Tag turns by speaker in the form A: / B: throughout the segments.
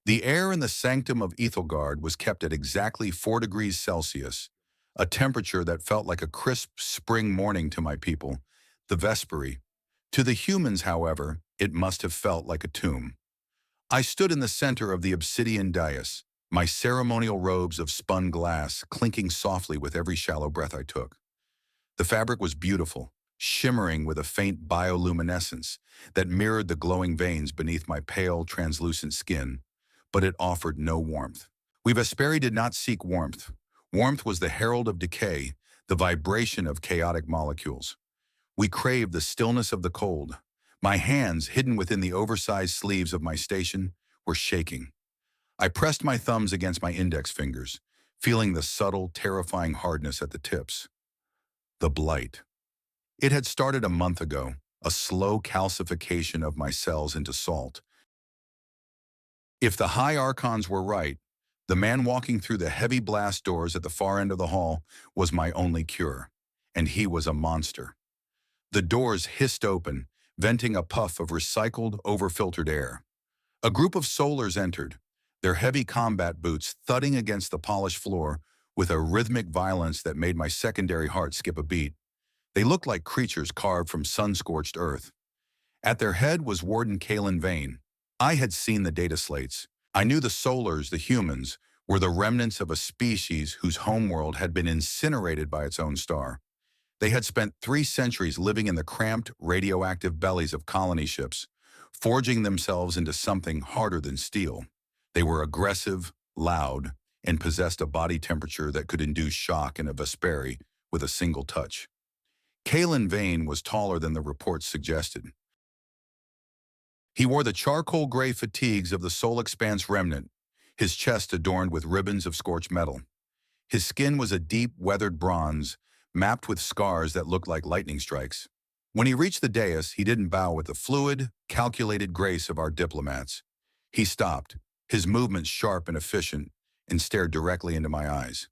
A: The air in the sanctum of Ethelgard was kept at exactly 4 degrees Celsius, a temperature that felt like a crisp spring morning to my people, the Vesperi. To the humans, however, it must have felt like a tomb. I stood in the center of the obsidian dais, my ceremonial robes of spun glass clinking softly with every shallow breath I took. The fabric was beautiful, shimmering with a faint bioluminescence that mirrored the glowing veins beneath my pale, translucent skin, but it offered no warmth. We Vesperi did not seek warmth. Warmth was the herald of decay, the vibration of chaotic molecules. We craved the stillness of the cold. My hands, hidden within the oversized sleeves of my station, were shaking. I pressed my thumbs against my index fingers, feeling the subtle, terrifying hardness at the tips. The Blight. It had started a month ago, a slow calcification of my cells into salt. If the high archons were right, the man walking through the heavy blast doors at the far end of the hall was my only cure, and he was a monster. The doors hissed open, venting a puff of recycled, overfiltered air. A group of solars entered, their heavy combat boots thudding against the polished floor with a rhythmic violence that made my secondary heart skip a beat. They looked like creatures carved from sun-scorched earth. At their head was Warden Vane. I had seen the data slates. I knew the solars, the humans, were the remnants of a species whose homeworld had been incinerated by its own star. They had spent 3 centuries living in the cramped, radioactive bellies of colony ships, forging themselves into something harder than steel. They were aggressive, loud, and possessed a body temperature that could induce shock in a Vesperi with a single touch. Vane was taller than the reports suggested. He wore the charcoal-gray fatigues of the Soul Expanse remnant, his chest adorned with ribbons of scorched metal. His skin was a deep, weathered bronze, mapped with scars that looked like lightning strikes. When he reached the dais, he didn't bow with the fluid, calculated grace of our diplomats. He stopped, his movements sharp and efficient, and stared directly into my eyes.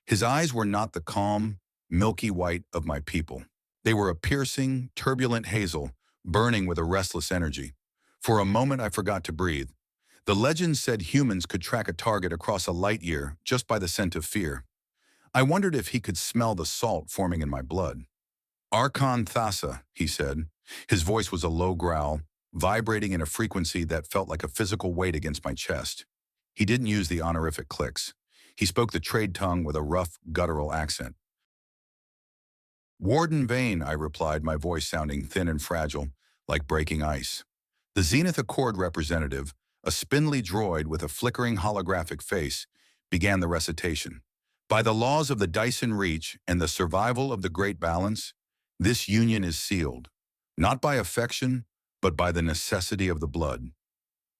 A: His eyes were not the calm, milky white of my people. They were a piercing, turbulent hazel, burning with a restless energy. For a moment, I forgot to breathe. The legend said humans could track a target across a light year just by the scent of fear. I wondered if he could smell the salt forming in my blood. Archon Thassa, he said. His voice was a low growl, vibrating in a frequency that felt like a physical weight against my chest. He didn't use the honorific clicks. He spoke the trade tongue with a rough, guttural accent. Warden Vane, I replied, my voice sounding thin and fragile, like breaking ice. The Zenith Accord representative, a spindly droid with a flickering holographic face, began the recitation. By the laws of the Dyson Reach and the survival of the Great Balance, this union is sealed, not by affection, but by the necessity of the blood.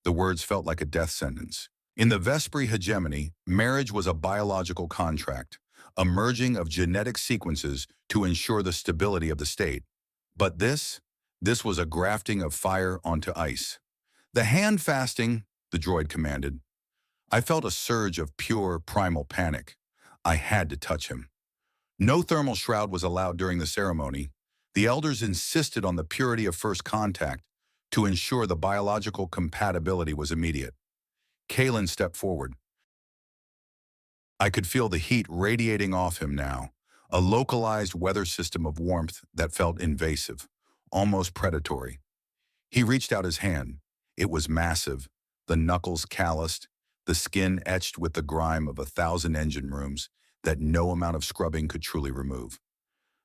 A: The words felt like a death sentence. In the Vesperi hegemony, marriage was a biological contract, a merging of genetic sequences to ensure the stability of the state. But this was a grafting of fire onto ice. The hand fasting, the droid commanded. I felt a surge of pure, primal panic. I had to touch him. No thermal shroud was allowed during the ceremony. The elders insisted on the purity of first contact to ensure the biological compatibility was immediate. Kalen stepped forward. I could feel the heat radiating off him now, a localized weather system of warmth that felt invasive, almost predatory. He reached out his hand. It was massive, the knuckles calloused, the skin etched with the grime of 1,000 engine rooms that no amount of scrubbing could truly remove.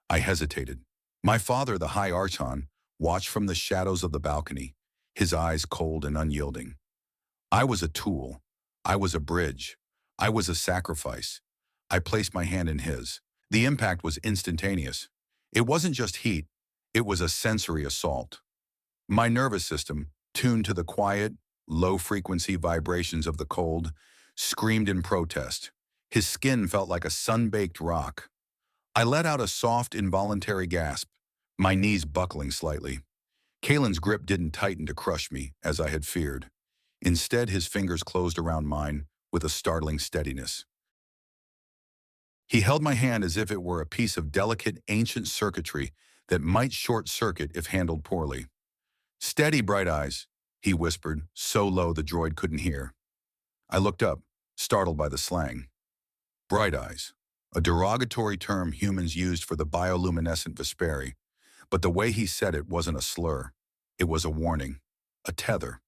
A: I hesitated. My father, the High Archon, watched from the shadows of the balcony, his eyes cold and unyielding. I was a tool. I was a bridge. I was a sacrifice. I placed my hand in his. The impact was instantaneous. It wasn't just heat. It was a sensory assault. My nervous system, tuned to the quiet, low-frequency vibrations of the cold, screamed in protest. His skin felt like a sun-baked rock. I let out a soft, involuntary gasp, my knees buckling slightly. Kalen's grip didn't tighten to crush me, as I had feared. Instead, his fingers closed around mine with a startling steadiness. He held my hand as if it were a piece of delicate, ancient circuitry that might short-circuit if handled poorly. "Steady, Bright Eyes," he whispered, so low the droid couldn't hear. I looked up, startled by the slang. Bright eyes, a derogatory term humans used for the bioluminescent Vesperi, but the way he said it wasn't a slur. It was a warning, a tether.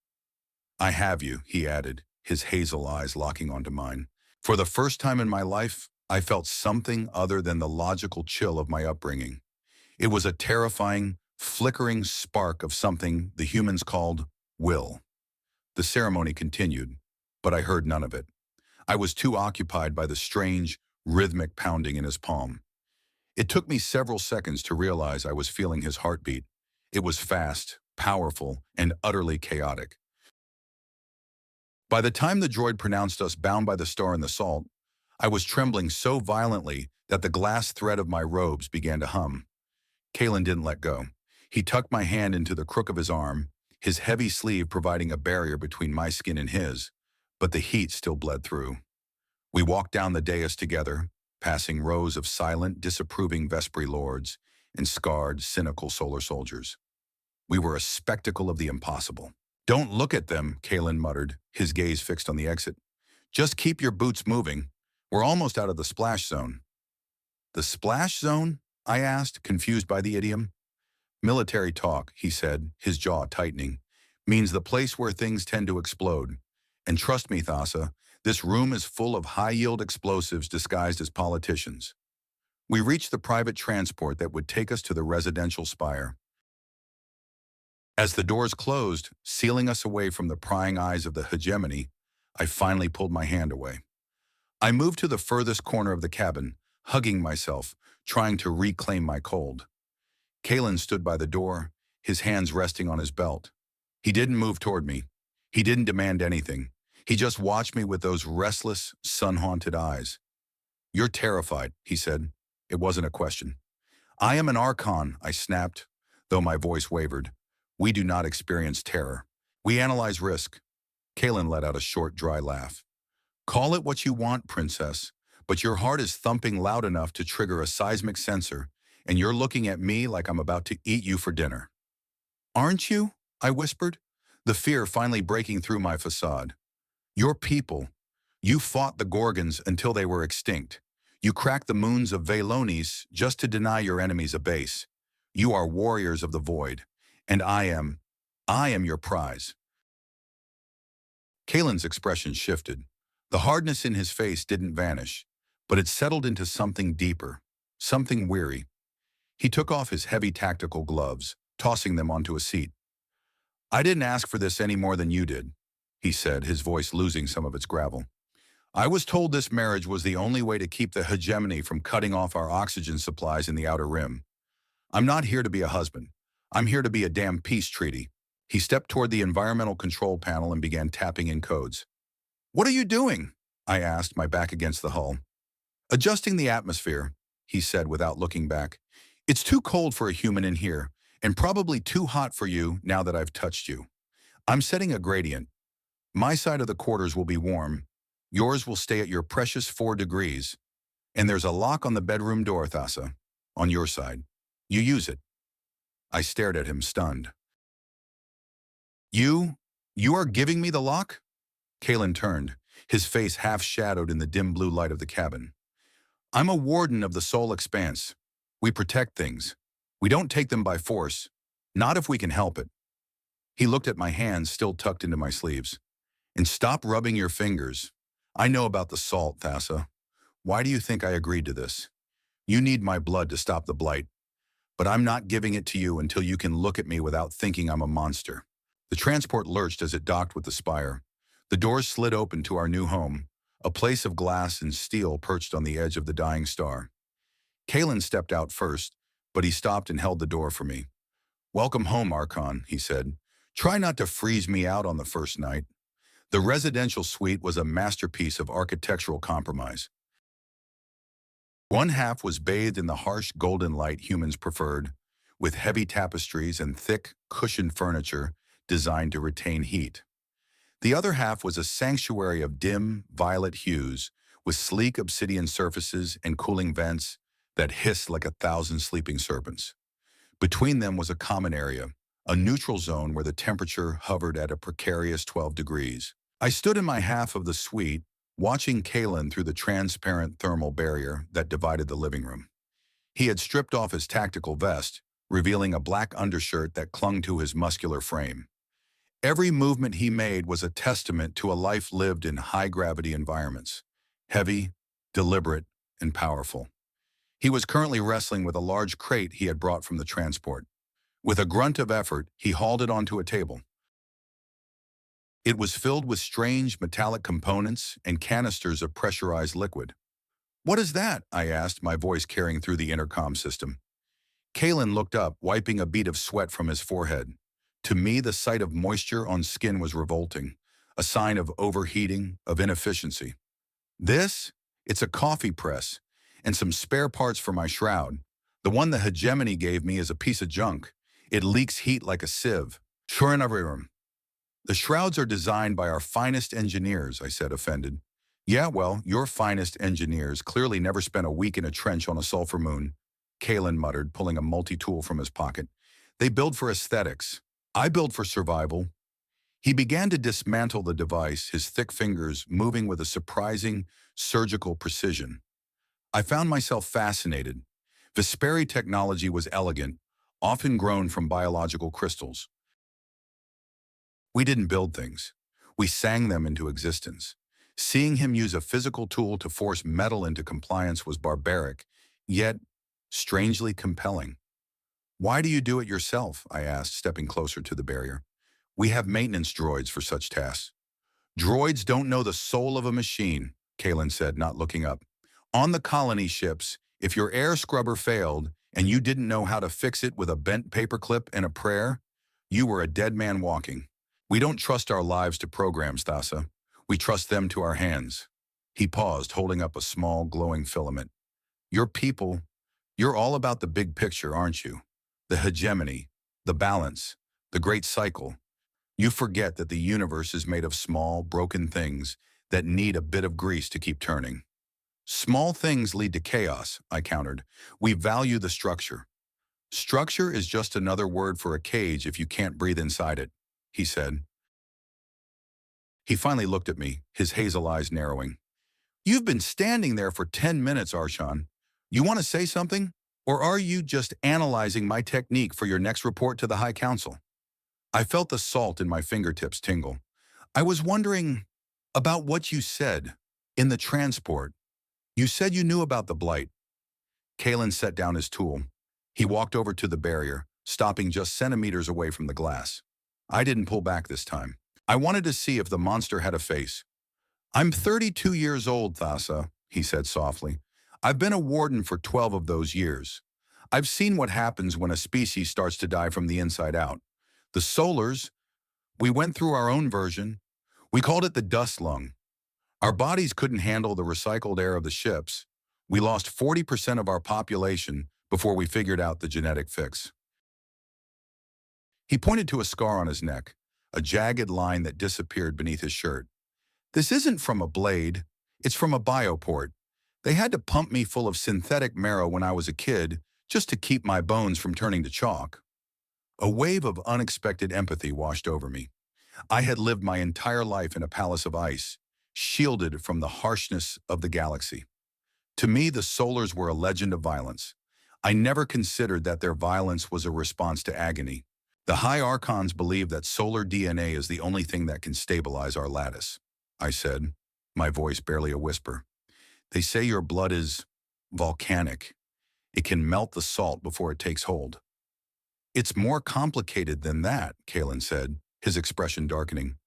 A: I have you, he added, his hazel eyes locking onto mine. For the first time in my life, I felt something other than the logical chill of my upbringing. It was a terrifying, flickering spark of something the humans called will. The ceremony continued, but I heard none of it. I was too occupied by the strange, rhythmic pounding in his palm. It took me several seconds to realize I was feeling his heartbeat. It was fast, powerful, and utterly chaotic. By the time the droid pronounced us bound by the star and the salt, I was trembling so violently that the glass thread of my robes began to hum. Kalen didn't let go. He tucked my hand into the crook of his arm, his heavy sleeve providing a barrier between my skin and his, but the heat still bled through. We walked down the dais together, passing rows of silent, disapproving Vesperi lords and scarred, cynical solar soldiers. We were a spectacle of the impossible. Don't look at them, Kalen muttered, his gaze fixed on the exit. Just keep your boots moving. We're almost out of the splash zone. The splash zone? I asked, confused by the idiom. Military talk, he said, his jaw tightening, means the place where things tend to explode. And trust me, Thassa, this room is full of high-yield explosives disguised as politicians. We reached the private transport that would take us to the residential spire. As the doors closed, sealing us away from the prying eyes of the hegemony, I finally pulled my hand away. I moved to the furthest corner of the cabin, hugging myself, trying to reclaim my cold. Kalen stood by the door, his hands resting on his belt. He didn't move toward me. He didn't demand anything. He just watched me with those restless, sun-haunted eyes. You're terrified, he said. It wasn't a question. I am an Archon, I snapped, though my voice wavered. We do not experience terror. We analyze risk. Kalen let out a short, dry laugh. Call it what you want, princess, but your heart is thumping loud enough to trigger a seismic sensor, and you're looking at me like I'm about to eat you for dinner. Aren't you? I whispered, the fear finally breaking through my facade. Your people. You fought the Gorgons until they were extinct. You cracked the moons of Velonis just to deny your enemies a base. You are warriors of the void. And I am your prize. Kalen's expression shifted. The hardness in his face didn't vanish, but it settled into something deeper, something weary. He took off his heavy tactical gloves, tossing them onto a seat. I didn't ask for this any more than you did, he said, his voice losing some of its gravel. I was told this marriage was the only way to keep the hegemony from cutting off our oxygen supplies in the outer rim. I'm not here to be a husband. I'm here to be a damn peace treaty. He stepped toward the environmental control panel and began tapping in codes. What are you doing? I asked, my back against the hull. Adjusting the atmosphere, he said without looking back. It's too cold for a human in here, and probably too hot for you now that I've touched you. I'm setting a gradient. My side of the quarters will be warm. Yours will stay at your precious 4 degrees. And there's a lock on the bedroom door, Thassa, on your side. You use it. I stared at him, stunned. You are giving me the lock? Kalen turned, his face half-shadowed in the dim blue light of the cabin. I'm a warden of the soul expanse. We protect things. We don't take them by force, not if we can help it. He looked at my hands still tucked into my sleeves. And stop rubbing your fingers. I know about the salt, Thassa. Why do you think I agreed to this? You need my blood to stop the Blight. But I'm not giving it to you until you can look at me without thinking I'm a monster. The transport lurched as it docked with the spire. The doors slid open to our new home, a place of glass and steel perched on the edge of the dying star. Kalen stepped out first, but he stopped and held the door for me. Welcome home, Archon, he said. Try not to freeze me out on the first night. The residential suite was a masterpiece of architectural compromise. One half was bathed in the harsh golden light humans preferred, with heavy tapestries and thick, cushioned furniture designed to retain heat. The other half was a sanctuary of dim, violet hues, with sleek obsidian surfaces and cooling vents that hissed like 1,000 sleeping serpents. Between them was a common area, a neutral zone where the temperature hovered at a precarious 12 degrees. I stood in my half of the suite, watching Kalen through the transparent thermal barrier that divided the living room. He had stripped off his tactical vest, revealing a black undershirt that clung to his muscular frame. Every movement he made was a testament to a life lived in high-gravity environments, heavy, deliberate, and powerful. He was currently wrestling with a large crate he had brought from the transport. With a grunt of effort, he hauled it onto a table. It was filled with strange metallic components and canisters of pressurized liquid. "What is that?" I asked, my voice carrying through the intercom system. Kalen looked up, wiping a bead of sweat from his forehead. To me, the sight of moisture on skin was revolting, a sign of overheating, of inefficiency. "This? It's a coffee press, and some spare parts for my shroud. The one the hegemony gave me is a piece of junk. It leaks heat like a sieve. Sure enough, the shrouds are designed by our finest engineers," I said, offended. "Yeah, well, your finest engineers clearly never spent a week in a trench on a sulfur moon," Kalen muttered, pulling a multi-tool from his pocket. "They build for aesthetics. I build for survival." He began to dismantle the device, his thick fingers moving with a surprising, surgical precision. I found myself fascinated. Vesperi technology was elegant, often grown from biological crystals. We didn't build things. We sang them into existence. Seeing him use a physical tool to force metal into compliance was barbaric, yet strangely compelling. "Why do you do it yourself?" I asked, stepping closer to the barrier. "We have maintenance droids for such tasks." "Droids don't know the soul of a machine," Kalen said, not looking up. "On the colony ships, if your air scrubber failed and you didn't know how to fix it with a bent paperclip and a prayer, you were a dead man walking. We don't trust our lives to programs, Thassa. We trust them to our hands." He paused, holding up a small, glowing filament. "Your people, you're all about the big picture, aren't you? The hegemony, the balance, the great cycle. You forget that the universe is made of small, broken things that need a bit of grease to keep turning." "Small things lead to chaos," I countered. "We value the structure." "Structure is just another word for a cage if you can't breathe inside it," he said. He finally looked at me, his hazel eyes narrowing. "You've been standing there for 10 minutes, Arshan. You want to say something? Or are you just analyzing my technique for your next report to the High Council?" I felt the salt in my fingertips tingle. "I was wondering about what you said in the transport. You said you knew about the Blight." Kalen set down his tool. He walked over to the barrier, stopping just centimeters away from the glass. I didn't pull back this time. I wanted to see if the monster had a face. "I'm 32 years old, Thassa," he said softly. "I've been a warden for 12 of those years. I've seen what happens when a species starts to die from the inside out. The Solars, we went through our own version. We called it the dust lung. Our bodies couldn't handle the recycled air of the ships. We lost 40% of our population before we figured out the genetic fix." He pointed to a scar on his neck, a jagged line that disappeared beneath his shirt. "This isn't from a blade. It's from a bioport. They had to pump me full of synthetic marrow when I was a kid just to keep my bones from turning to chalk." A wave of unexpected empathy washed over me. I had lived my entire life in a palace of ice, shielded from the harshness of the galaxy. To me, the Solars were a legend of violence. I never considered that their violence was a response to agony. "The High Archons believe that solar DNA is the only thing that can stabilize our lattice," I said, my voice barely a whisper. "They say your blood is volcanic. It can melt the salt before it takes hold." "It's more complicated than that," Kalen said, his expression darkening.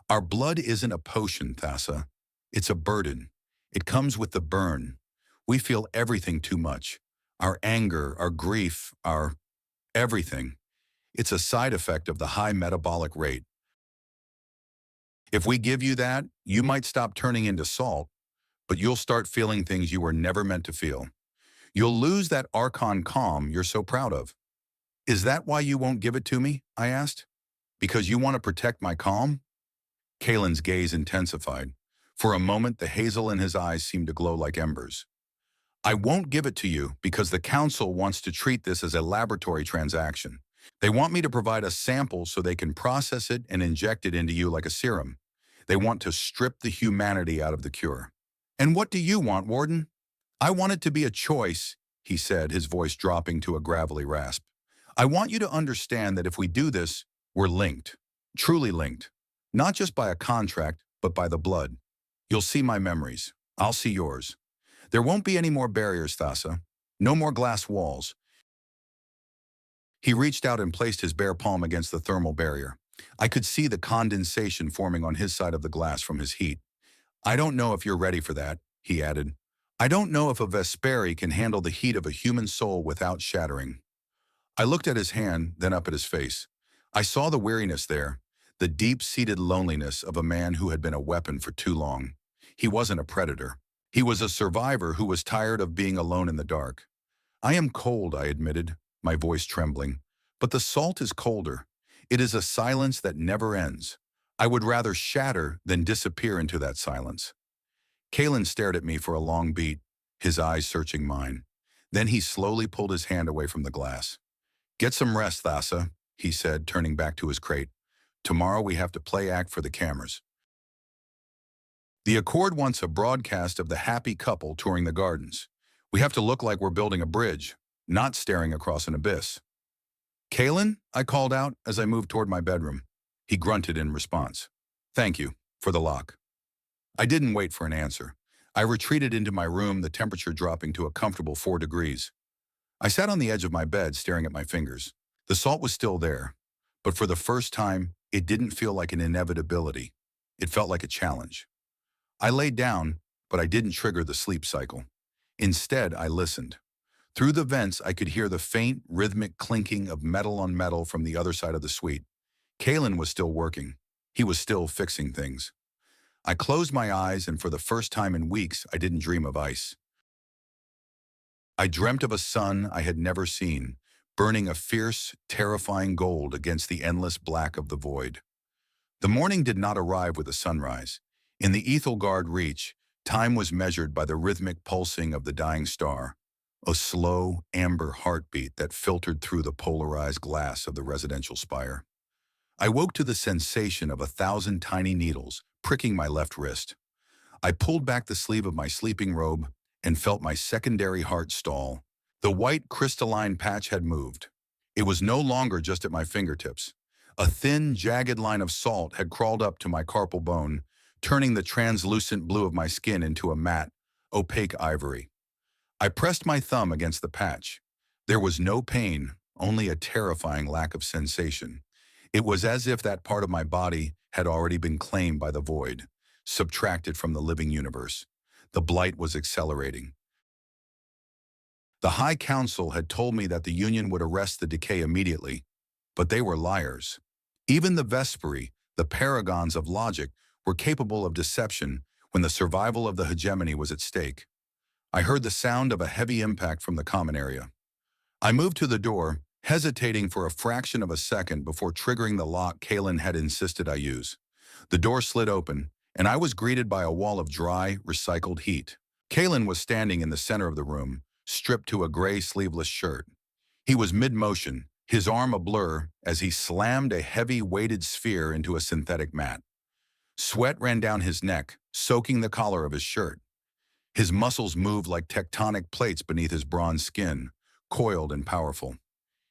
A: "Our blood isn't a potion, Thassa. It's a burden. It comes with the burn. We feel everything too much. Our anger, our grief, our everything. It's a side effect of the high metabolic rate. If we give you that, you might stop turning into salt, but you'll start feeling things you were never meant to feel. You'll lose that Archon calm you're so proud of." "Is that why you won't give it to me?" I asked. "Because you want to protect my calm?" Kalen's gaze intensified. For a moment, the hazel in his eyes seemed to glow like embers. "I won't give it to you because the council wants to treat this as a laboratory transaction. They want me to provide a sample so they can process it and inject it into you like a serum. They want to strip the humanity out of the cure. And what do you want, Warden? I want it to be a choice, he said, his voice dropping to a gravelly rasp. I want you to understand that if we do this, we're linked, truly linked, not just by a contract, but by the blood. You'll see my memories. I'll see yours. There won't be any more barriers, Thassa. No more glass walls. He reached out and placed his bare palm against the thermal barrier. I could see the condensation forming on his side of the glass from his heat. I don't know if you're ready for that, he added. I don't know if a Vesperi can handle the heat of a human soul without shattering. I looked at his hand, then up at his face. I saw the weariness there, the deep-seated loneliness of a man who had been a weapon for too long. He wasn't a predator. He was a survivor who was tired of being alone in the dark. I am cold, I admitted, my voice trembling. But the salt is colder. It is a silence that never ends. I would rather shatter than disappear into that silence. Kalen stared at me for a long beat, his eyes searching mine. Then he slowly pulled his hand away from the glass. Get some rest, Thassa, he said, turning back to his crate. Tomorrow we have to play act for the cameras. The Accord wants a broadcast of the happy couple touring the gardens. We have to look like we're building a bridge, not staring across an abyss. Kalen, I called out as I moved toward my bedroom. He grunted in response. Thank you, for the lock. I didn't wait for an answer. I retreated into my room, the temperature dropping to a comfortable 4 degrees. I sat on the edge of my bed, staring at my fingers. The salt was still there, but for the first time, it didn't feel like an inevitability. It felt like a challenge. I laid down, but I didn't trigger the sleep cycle. Instead, I listened. Through the vents, I could hear the faint, rhythmic clinking of metal on metal from the other side of the suite. Kalen was still working. He was still fixing things. I closed my eyes, and for the first time in weeks, I didn't dream of ice. I dreamt of a sun I had never seen, burning a fierce, terrifying gold against the endless black of the void. The morning did not arrive with the sunrise. In the Ethelgard Reach, time was measured by the rhythmic pulsing of the dying star, a slow, amber heartbeat that filtered through the polarized glass of the residential spire. I woke to the sensation of 1,000 tiny needles pricking my left wrist. I pulled back the sleeve of my sleeping robe and felt my secondary heart stall. The white crystalline patch had moved. It was no longer just at my fingertips. A thin, jagged line of salt had crawled up to my carpal bone, turning the translucent blue of my skin into a matte, opaque ivory. I pressed my thumb against the patch. There was no pain, only a terrifying lack of sensation. It was as if that part of my body had already been claimed by the void, subtracted from the living universe. The blight was accelerating. The High Council had told me that the Union would arrest the decay immediately, but they were liars. Even the Vesperi, the paragons of logic, were capable of deception when the survival of the hegemony was at stake. I heard the sound of a heavy impact from the common area. I moved to the door, hesitating for a fraction of a second before triggering the lock Kalen had insisted I use. The door slid open, and I was greeted by a wall of dry, recycled heat. Kalen was standing in the center of the room, stripped to a gray sleeveless shirt. He was mid-motion, his arm a blur as he slammed a heavy weighted sphere into a synthetic mat. Sweat ran down his neck, soaking the collar of his shirt. His muscles moved like tectonic plates beneath his bronze skin, coiled and powerful.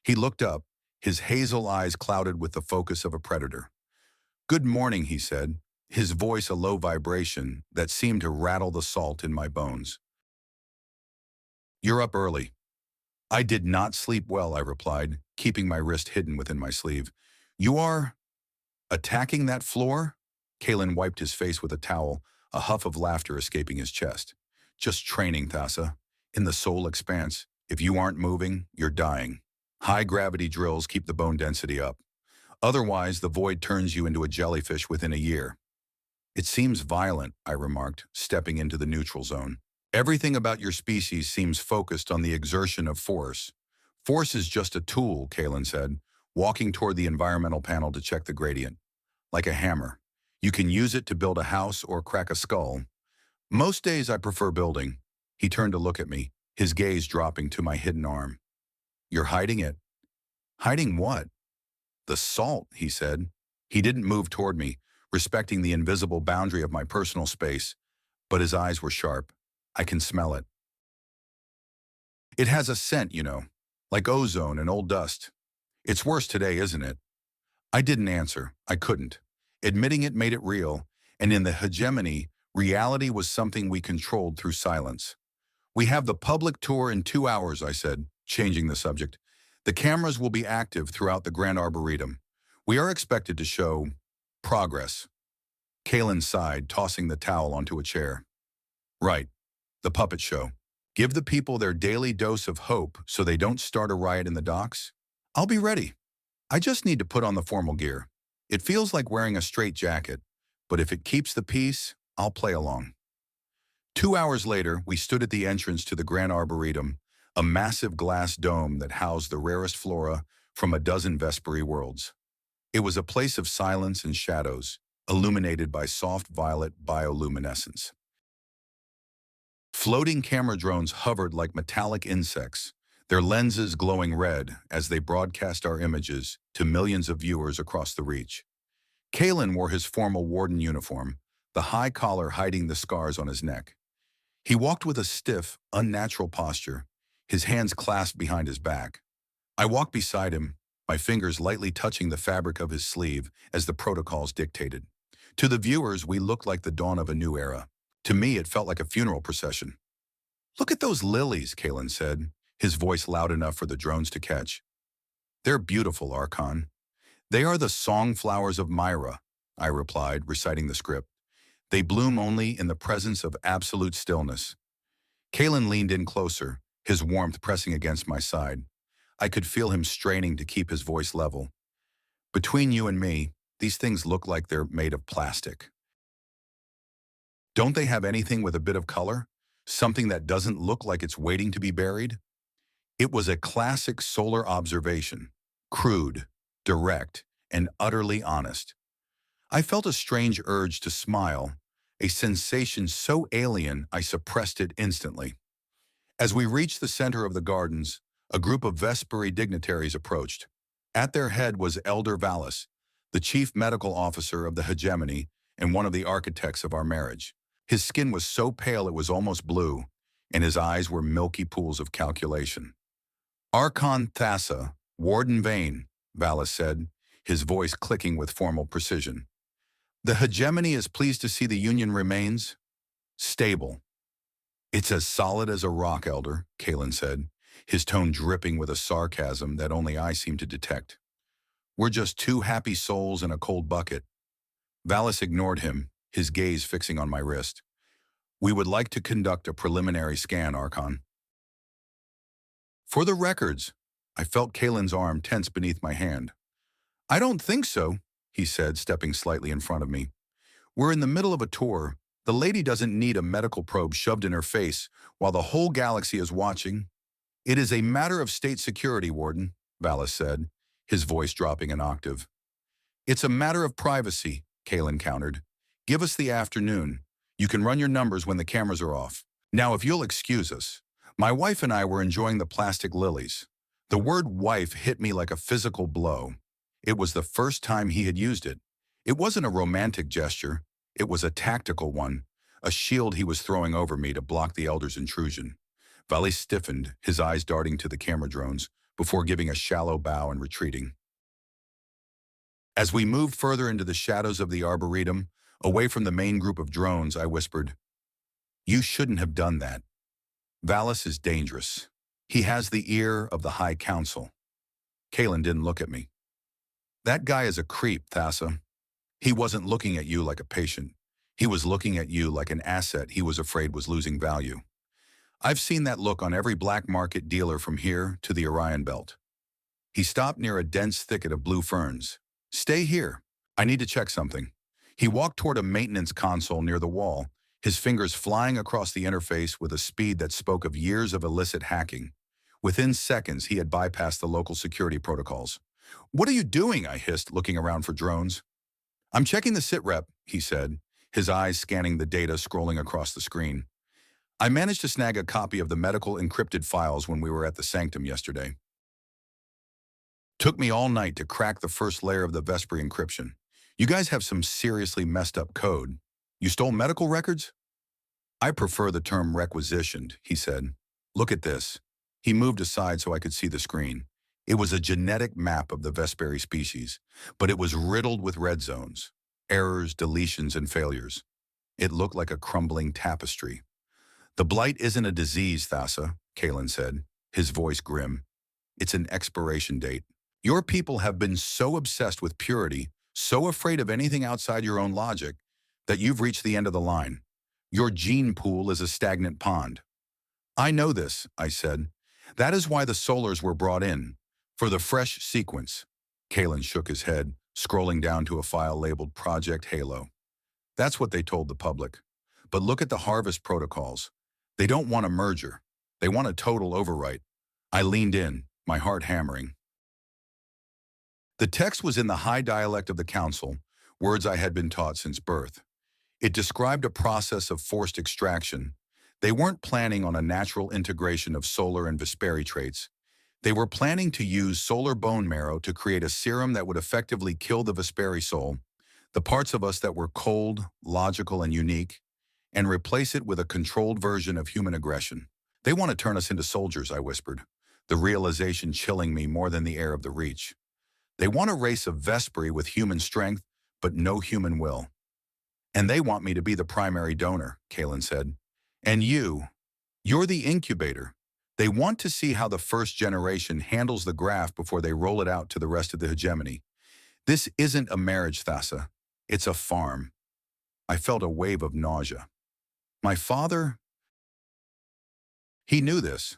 A: He looked up, his hazel eyes clouded with the focus of a predator. "Good morning," he said, his voice a low vibration that seemed to rattle the salt in my bones. "You're up early." "I did not sleep well," I replied, keeping my wrist hidden within my sleeve. "You are attacking that floor?" Kalen wiped his face with a towel, a huff of laughter escaping his chest. "Just training, Thassa. In the soul expanse, if you aren't moving, you're dying. High-gravity drills keep the bone density up. Otherwise, the void turns you into a jellyfish within a year." "It seems violent," I remarked, stepping into the neutral zone. "Everything about your species seems focused on the exertion of force." "Force is just a tool," Kalen said, walking toward the environmental panel to check the gradient. "Like a hammer. You can use it to build a house or crack a skull. Most days I prefer building." He turned to look at me, his gaze dropping to my hidden arm. "You're hiding it." "Hiding what?" "The salt," he said. He didn't move toward me, respecting the invisible boundary of my personal space, but his eyes were sharp. I can smell it. It has a scent, like ozone and old dust. It's worse today, isn't it? I didn't answer. I couldn't. Admitting it made it real, and in the hegemony, reality was something we controlled through silence. We have the public tour in 2 hours, I said, changing the subject. The cameras will be active throughout the Grand Arboretum. We are expected to show progress. Kalen sighed, tossing the towel onto a chair. Right, the puppet show. Give the people their daily dose of hope so they don't start a riot in the docks? I'll be ready. I just need to put on the formal gear. It feels like wearing a straight jacket, but if it keeps the peace, I'll play along. 2 hours later, we stood at the entrance to the Grand Arboretum, a massive glass dome that housed the rarest flora from a dozen Vesperi worlds. It was a place of silence and shadows, illuminated by soft violet bioluminescence. Floating camera drones hovered like metallic insects, their lenses glowing red as they broadcast our images to millions of viewers across the reach. Kalen wore his formal Warden uniform, the high collar hiding the scars on his neck. He walked with a stiff, unnatural posture, his hands clasped behind his back. I walked beside him, my fingers lightly touching the fabric of his sleeve as the protocols dictated. To the viewers, we looked like the dawn of a new era. To me, it felt like a funeral procession. Look at those lilies, Kalen said, his voice loud enough for the drones to catch. They're beautiful, Archon. They are the song flowers of Myra, I replied, reciting the script. They bloom only in the presence of absolute stillness. Kalen leaned in closer, his warmth pressing against my side. I could feel him straining to keep his voice level. Between you and me, these things look like they're made of plastic. Don't they have anything with a bit of color? Something that doesn't look like it's waiting to be buried? It was a classic solar observation, crude, direct, and utterly honest. I felt a strange urge to smile, a sensation so alien I suppressed it instantly. As we reached the center of the gardens, a group of Vesperi dignitaries approached. At their head was Elder Vallis, the chief medical officer of the hegemony and one of the architects of our marriage. His skin was so pale it was almost blue, and his eyes were milky pools of calculation. Archon Thassa, Warden Vane, Vallis said, his voice clicking with formal precision. The hegemony is pleased to see the Union remains stable. It's as solid as a rock, Elder, Kalen said, his tone dripping with a sarcasm that only I seemed to detect. We're just two happy souls in a cold bucket. Vallis ignored him, his gaze fixing on my wrist. We would like to conduct a preliminary scan, Archon. For the records, I felt Kalen's arm tense beneath my hand. I don't think so, he said, stepping slightly in front of me. We're in the middle of a tour. The lady doesn't need a medical probe shoved in her face while the whole galaxy is watching. It is a matter of state security, Warden, Vallis said, his voice dropping an octave. It's a matter of privacy, Kalen countered. Give us the afternoon. You can run your numbers when the cameras are off. Now, if you'll excuse us, my wife and I were enjoying the plastic lilies. The word wife hit me like a physical blow. It was the first time he had used it. It wasn't a romantic gesture. It was a tactical one, a shield he was throwing over me to block the Elder's intrusion. Vallis stiffened, his eyes darting to the camera drones, before giving a shallow bow and retreating. As we moved further into the shadows of the Arboretum, away from the main group of drones, I whispered, You shouldn't have done that. Vallis is dangerous. He has the ear of the High Council. Kalen didn't look at me. That guy is a creep, Thassa. He wasn't looking at you like a patient. He was looking at you like an asset he was afraid was losing value. I've seen that look on every black market dealer from here to the Orion Belt. He stopped near a dense thicket of blue ferns. Stay here. I need to check something. He walked toward a maintenance console near the wall, his fingers flying across the interface with a speed that spoke of years of illicit hacking. Within seconds, he had bypassed the local security protocols. What are you doing? I hissed, looking around for drones. I'm checking the sitrep, he said, his eyes scanning the data scrolling across the screen. I managed to snag a copy of the medical encrypted files when we were at the sanctum yesterday. Took me all night to crack the first layer of the Vesperi encryption. You guys have some seriously messed up code. You stole medical records? I prefer the term requisitioned, he said. Look at this. He moved aside so I could see the screen. It was a genetic map of the Vesperi species, but it was riddled with red zones, errors, deletions, and failures. It looked like a crumbling tapestry. The blight isn't a disease, Thassa, Kalen said, his voice grim. It's an expiration date. Your people have been so obsessed with purity, so afraid of anything outside your own logic, that you've reached the end of the line. Your gene pool is a stagnant pond. I know this, I said. That is why the Solars were brought in, for the fresh sequence. Kalen shook his head, scrolling down to a file labeled Project Halo. That's what they told the public. But look at the harvest protocols. They don't want a merger. They want a total overwrite. I leaned in, my heart hammering. The text was in the high dialect of the council, words I had been taught since birth. It described a process of forced extraction. They weren't planning on a natural integration of solar and Vesperi traits. They were planning to use solar bone marrow to create a serum that would effectively kill the Vesperi soul, the parts of us that were cold, logical, and unique, and replace it with a controlled version of human aggression. They want to turn us into soldiers, I whispered, the realization chilling me more than the air of the Reach. They want a race of Vesperi with human strength, but no human will. And they want me to be the primary donor, Kalen said. And you're the incubator. They want to see how the first generation handles the graft before they roll it out to the rest of the hegemony. This isn't a marriage, Thassa. It's a farm. I felt a wave of nausea. My father, he knew this.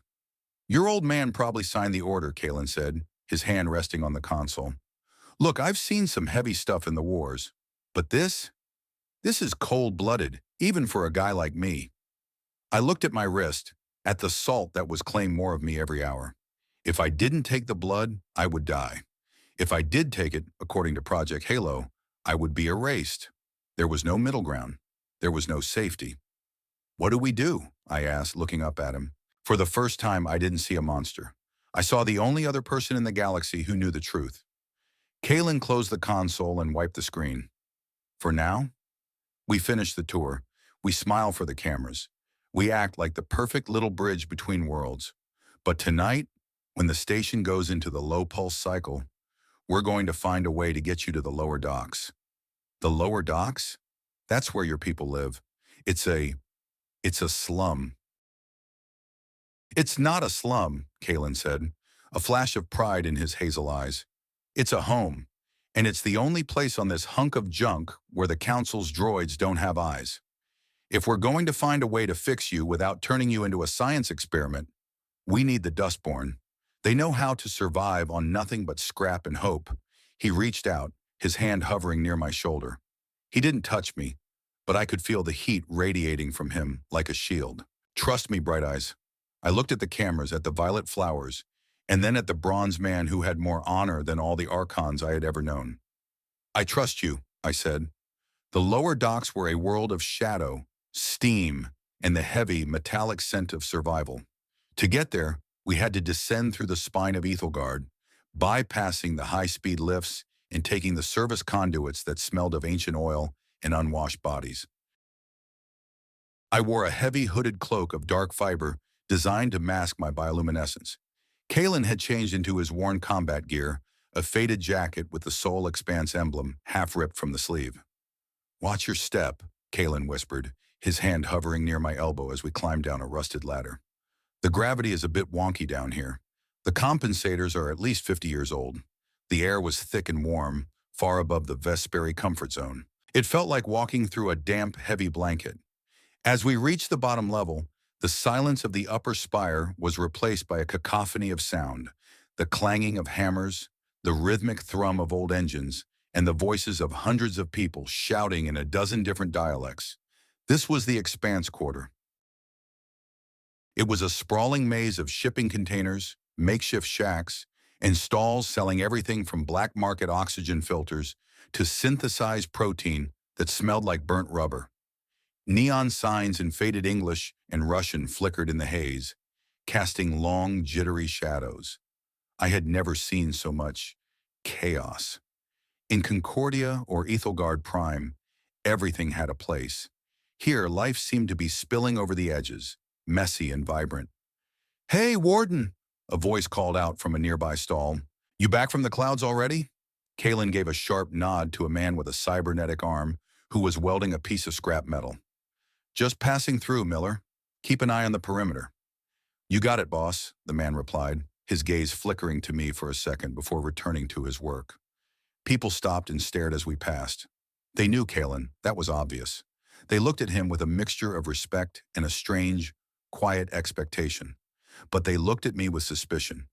A: Your old man probably signed the order, Kalen said, his hand resting on the console. Look, I've seen some heavy stuff in the wars, but this is cold-blooded, even for a guy like me. I looked at my wrist, at the salt that was claiming more of me every hour. If I didn't take the blood, I would die. If I did take it, according to Project Halo, I would be erased. There was no middle ground. There was no safety. What do we do? I asked, looking up at him. For the first time, I didn't see a monster. I saw the only other person in the galaxy who knew the truth. Kalen closed the console and wiped the screen. For now, we finish the tour. We smile for the cameras. We act like the perfect little bridge between worlds. But tonight, when the station goes into the low-pulse cycle, we're going to find a way to get you to the lower docks. The lower docks? That's where your people live. It's a slum. It's not a slum, Kalen said, a flash of pride in his hazel eyes. It's a home, and it's the only place on this hunk of junk where the council's droids don't have eyes. If we're going to find a way to fix you without turning you into a science experiment, we need the Dustborn. They know how to survive on nothing but scrap and hope. He reached out, his hand hovering near my shoulder. He didn't touch me, but I could feel the heat radiating from him like a shield. Trust me, Bright Eyes. I looked at the cameras, at the violet flowers, and then at the bronze man who had more honor than all the archons I had ever known. I trust you, I said. The lower docks were a world of shadow, steam, and the heavy, metallic scent of survival. To get there, we had to descend through the spine of Ethelgard, bypassing the high-speed lifts and taking the service conduits that smelled of ancient oil and unwashed bodies. I wore a heavy hooded cloak of dark fiber designed to mask my bioluminescence. Kalen had changed into his worn combat gear, a faded jacket with the Soul Expanse emblem half ripped from the sleeve. Watch your step, Kalen whispered, his hand hovering near my elbow as we climbed down a rusted ladder. The gravity is a bit wonky down here. The compensators are at least 50 years old. The air was thick and warm, far above the Vesperi comfort zone. It felt like walking through a damp, heavy blanket. As we reached the bottom level, the silence of the upper spire was replaced by a cacophony of sound, the clanging of hammers, the rhythmic thrum of old engines, and the voices of hundreds of people shouting in a dozen different dialects. This was the Expanse Quarter. It was a sprawling maze of shipping containers, makeshift shacks, and stalls selling everything from black market oxygen filters to synthesized protein that smelled like burnt rubber. Neon signs in faded English and Russian flickered in the haze, casting long, jittery shadows. I had never seen so much chaos. In Concordia or Ethelgard Prime, everything had a place. Here, life seemed to be spilling over the edges, messy and vibrant. "Hey, Warden!" a voice called out from a nearby stall. "You back from the clouds already?" Kalen gave a sharp nod to a man with a cybernetic arm who was welding a piece of scrap metal. "Just passing through, Miller. Keep an eye on the perimeter." "You got it, boss," the man replied, his gaze flickering to me for a second before returning to his work. People stopped and stared as we passed. They knew Kalen, that was obvious. They looked at him with a mixture of respect and a strange, quiet expectation. But they looked at me with suspicion.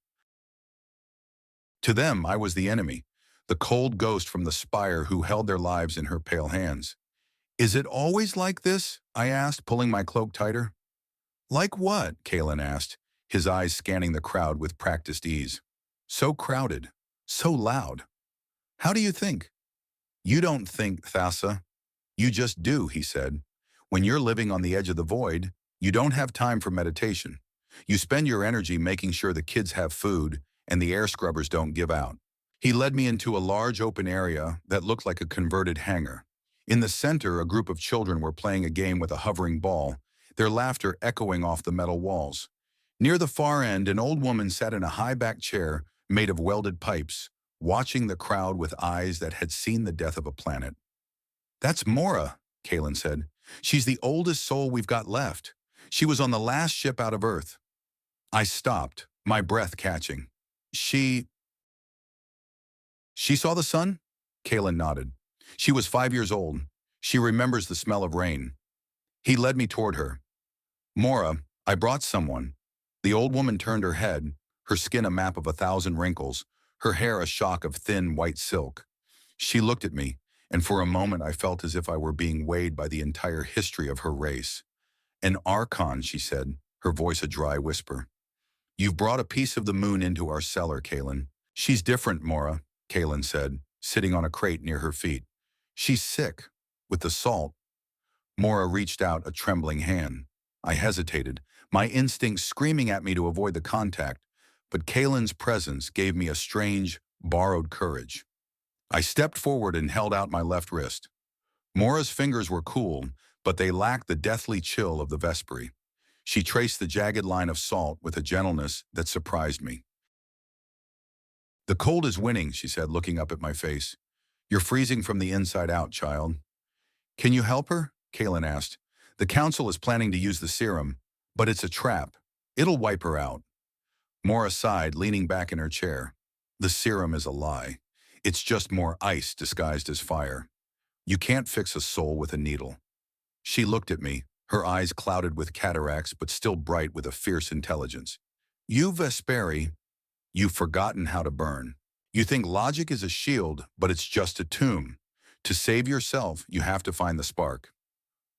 A: To them, I was the enemy, the cold ghost from the spire who held their lives in her pale hands. "Is it always like this?" I asked, pulling my cloak tighter. "Like what?" Kalen asked, his eyes scanning the crowd with practiced ease. "So crowded, so loud. How do you think?" "You don't think, Thassa. You just do," he said. "When you're living on the edge of the void, you don't have time for meditation. You spend your energy making sure the kids have food and the air scrubbers don't give out." He led me into a large open area that looked like a converted hangar. In the center, a group of children were playing a game with a hovering ball, their laughter echoing off the metal walls. Near the far end, an old woman sat in a high-backed chair made of welded pipes, watching the crowd with eyes that had seen the death of a planet. "That's Mora," Kalen said. "She's the oldest soul we've got left. She was on the last ship out of Earth." I stopped, my breath catching. She saw the sun?" Kalen nodded. "She was 5 years old. She remembers the smell of rain." He led me toward her. "Mora, I brought someone." The old woman turned her head, her skin a map of 1,000 wrinkles, her hair a shock of thin white silk. She looked at me, and for a moment I felt as if I were being weighed by the entire history of her race. "An Archon," she said, her voice a dry whisper. "You've brought a piece of the moon into our cellar, Kalen." "She's different, Mora," Kalen said, sitting on a crate near her feet. "She's sick, with the salt." Mora reached out a trembling hand. I hesitated, my instincts screaming at me to avoid the contact, but Kalen's presence gave me a strange, borrowed courage. I stepped forward and held out my left wrist. Mora's fingers were cool, but they lacked the deathly chill of the Vesperi. She traced the jagged line of salt with a gentleness that surprised me. "The cold is winning," she said, looking up at my face. "You're freezing from the inside out, child." "Can you help her?" Kalen asked. "The council is planning to use the serum, but it's a trap. It'll wipe her out." Mora sighed, leaning back in her chair. "The serum is a lie. It's just more ice disguised as fire. You can't fix a soul with a needle." She looked at me, her eyes clouded with cataracts but still bright with a fierce intelligence. "You, Vesperi, you've forgotten how to burn. You think logic is a shield, but it's just a tomb. To save yourself, you have to find the spark."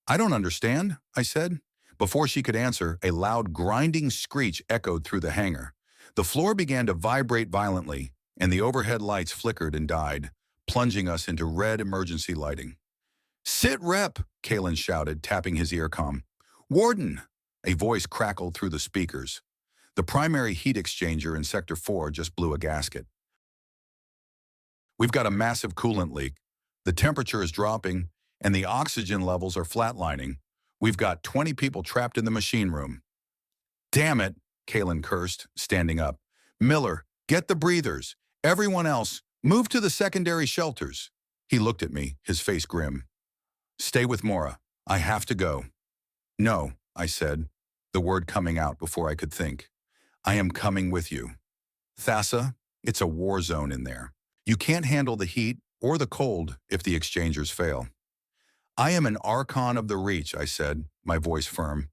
A: "I don't understand," I said. Before she could answer, a loud grinding screech echoed through the hangar. The floor began to vibrate violently, and the overhead lights flickered and died, plunging us into red emergency lighting. "Sit rep," Kalen shouted, tapping his earcom. "Warden!" A voice crackled through the speakers. The primary heat exchanger in Sector 4 just blew a gasket. "We've got a massive coolant leak. The temperature is dropping, and the oxygen levels are flatlining. We've got 20 people trapped in the machine room." "Damn it," Kalen cursed, standing up. "Miller, get the breathers. Everyone else, move to the secondary shelters." He looked at me, his face grim. "Stay with Mora. I have to go." "No," I said, the word coming out before I could think. "I am coming with you. Thassa, it's a war zone in there. You can't handle the heat or the cold if the exchangers fail." "I am an Archon of the Reach," I said, my voice firm.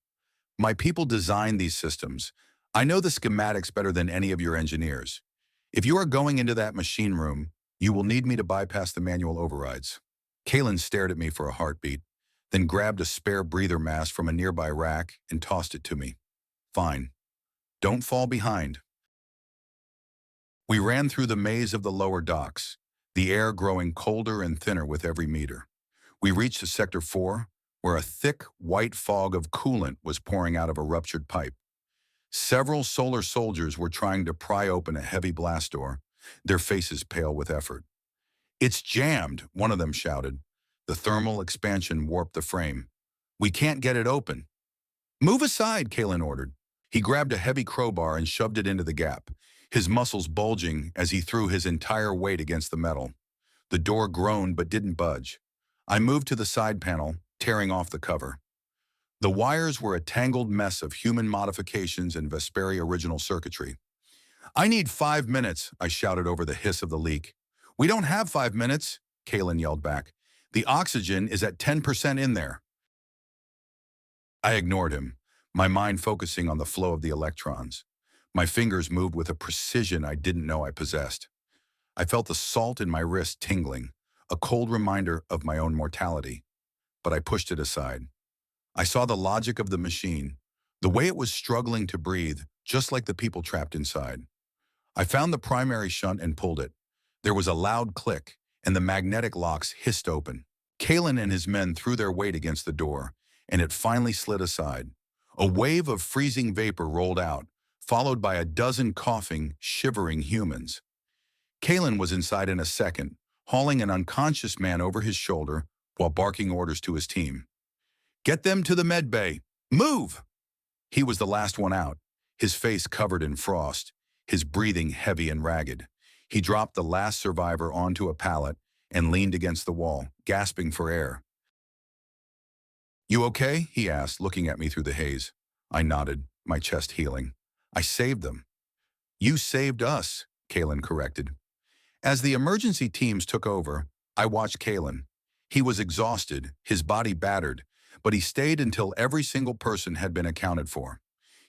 A: "My people designed these systems. I know the schematics better than any of your engineers. If you are going into that machine room, you will need me to bypass the manual overrides." Kalen stared at me for a heartbeat, then grabbed a spare breather mask from a nearby rack and tossed it to me. "Fine. Don't fall behind." We ran through the maze of the lower docks, the air growing colder and thinner with every meter. We reached Sector 4, where a thick, white fog of coolant was pouring out of a ruptured pipe. Several solar soldiers were trying to pry open a heavy blast door, their faces pale with effort. "It's jammed," one of them shouted. The thermal expansion warped the frame. "We can't get it open." "Move aside," Kalen ordered. He grabbed a heavy crowbar and shoved it into the gap, his muscles bulging as he threw his entire weight against the metal. The door groaned but didn't budge. I moved to the side panel, tearing off the cover. The wires were a tangled mess of human modifications and Vesperi original circuitry. "I need 5 minutes," I shouted over the hiss of the leak. "We don't have 5 minutes," Kalen yelled back. "The oxygen is at 10% in there." I ignored him, my mind focusing on the flow of the electrons. My fingers moved with a precision I didn't know I possessed. I felt the salt in my wrist tingling, a cold reminder of my own mortality. But I pushed it aside. I saw the logic of the machine, the way it was struggling to breathe, just like the people trapped inside. I found the primary shunt and pulled it. There was a loud click, and the magnetic locks hissed open. Kalen and his men threw their weight against the door, and it finally slid aside. A wave of freezing vapor rolled out, followed by a dozen coughing, shivering humans. Kalen was inside in a second, hauling an unconscious man over his shoulder while barking orders to his team. "Get them to the med bay! Move!" He was the last one out, his face covered in frost, his breathing heavy and ragged. He dropped the last survivor onto a pallet and leaned against the wall, gasping for air. "You okay?" he asked, looking at me through the haze. I nodded, my chest healing. "I saved them." "You saved us," Kalen corrected. As the emergency teams took over, I watched Kalen. He was exhausted, his body battered, but he stayed until every single person had been accounted for.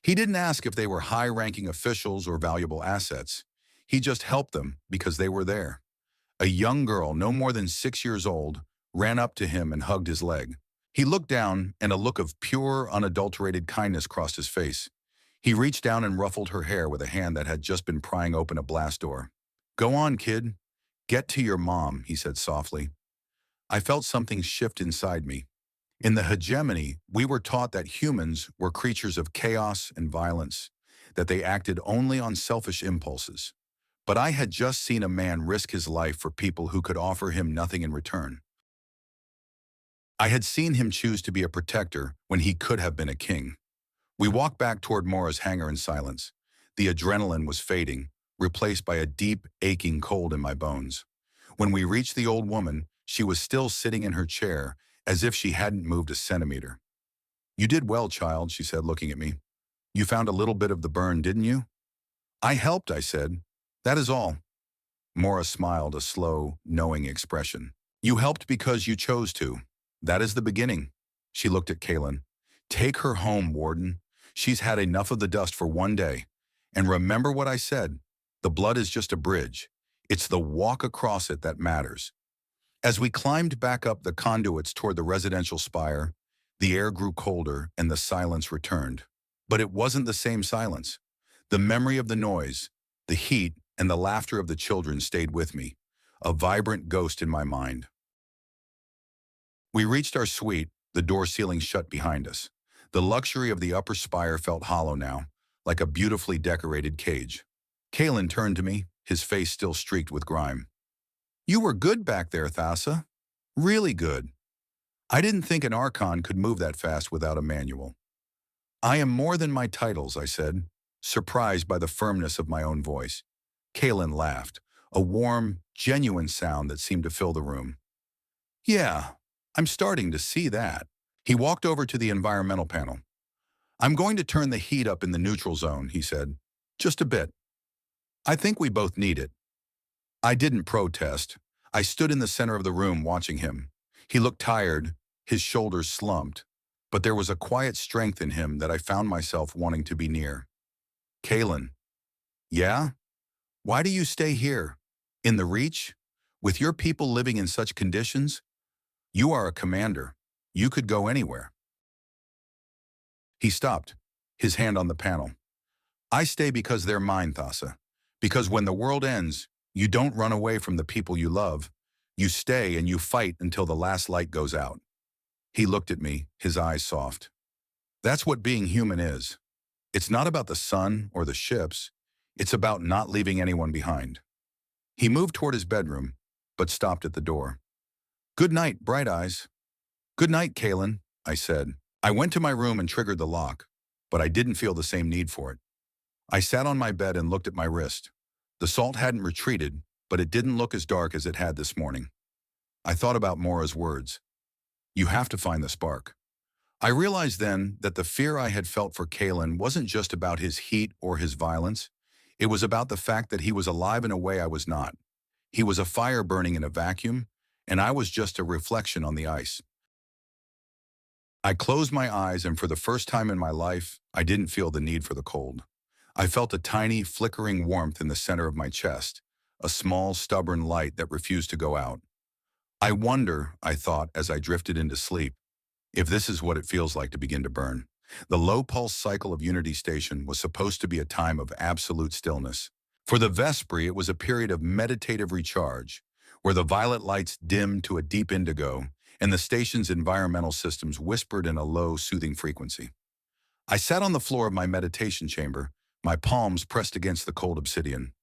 A: He didn't ask if they were high-ranking officials or valuable assets. He just helped them because they were there. A young girl, no more than 6 years old, ran up to him and hugged his leg. He looked down, and a look of pure, unadulterated kindness crossed his face. He reached down and ruffled her hair with a hand that had just been prying open a blast door. "Go on, kid. Get to your mom," he said softly. I felt something shift inside me. In the hegemony, we were taught that humans were creatures of chaos and violence, that they acted only on selfish impulses. But I had just seen a man risk his life for people who could offer him nothing in return. I had seen him choose to be a protector when he could have been a king. We walked back toward Mora's hangar in silence. The adrenaline was fading, replaced by a deep, aching cold in my bones. When we reached the old woman, she was still sitting in her chair, as if she hadn't moved a centimeter. "You did well, child," she said, looking at me. "You found a little bit of the burn, didn't you?" "I helped," I said. "That is all." Mora smiled, a slow, knowing expression. "You helped because you chose to. That is the beginning." She looked at Kalen. "Take her home, Warden. She's had enough of the dust for one day. And remember what I said. The blood is just a bridge. It's the walk across it that matters." As we climbed back up the conduits toward the residential spire, the air grew colder and the silence returned. But it wasn't the same silence. The memory of the noise, the heat, and the laughter of the children stayed with me, a vibrant ghost in my mind. We reached our suite, the door sealing shut behind us. The luxury of the upper spire felt hollow now, like a beautifully decorated cage. Kalen turned to me, his face still streaked with grime. "You were good back there, Thassa. Really good. I didn't think an Archon could move that fast without a manual." "I am more than my titles," I said, surprised by the firmness of my own voice. Kalen laughed, a warm, genuine sound that seemed to fill the room. "Yeah, I'm starting to see that." He walked over to the environmental panel. "I'm going to turn the heat up in the neutral zone," he said. "Just a bit. I think we both need it." I didn't protest. I stood in the center of the room watching him. He looked tired, his shoulders slumped, but there was a quiet strength in him that I found myself wanting to be near. "Kalen." "Yeah? Why do you stay here? In the Reach? With your people living in such conditions? You are a commander. You could go anywhere." He stopped, his hand on the panel. "I stay because they're mine, Thassa. Because when the world ends, you don't run away from the people you love. You stay and you fight until the last light goes out." He looked at me, his eyes soft. "That's what being human is. It's not about the sun or the ships. It's about not leaving anyone behind." He moved toward his bedroom, but stopped at the door. "Good night, Bright Eyes." "Good night, Kalen," I said. I went to my room and triggered the lock, but I didn't feel the same need for it. I sat on my bed and looked at my wrist. The salt hadn't retreated, but it didn't look as dark as it had this morning. I thought about Mora's words. "You have to find the spark." I realized then that the fear I had felt for Kalen wasn't just about his heat or his violence. It was about the fact that he was alive in a way I was not. He was a fire burning in a vacuum, and I was just a reflection on the ice. I closed my eyes, and for the first time in my life, I didn't feel the need for the cold. I felt a tiny, flickering warmth in the center of my chest, a small, stubborn light that refused to go out. I wonder, I thought as I drifted into sleep, if this is what it feels like to begin to burn. The low-pulse cycle of Unity Station was supposed to be a time of absolute stillness. For the Vesperi, it was a period of meditative recharge, where the violet lights dimmed to a deep indigo, and the station's environmental systems whispered in a low, soothing frequency. I sat on the floor of my meditation chamber, my palms pressed against the cold obsidian.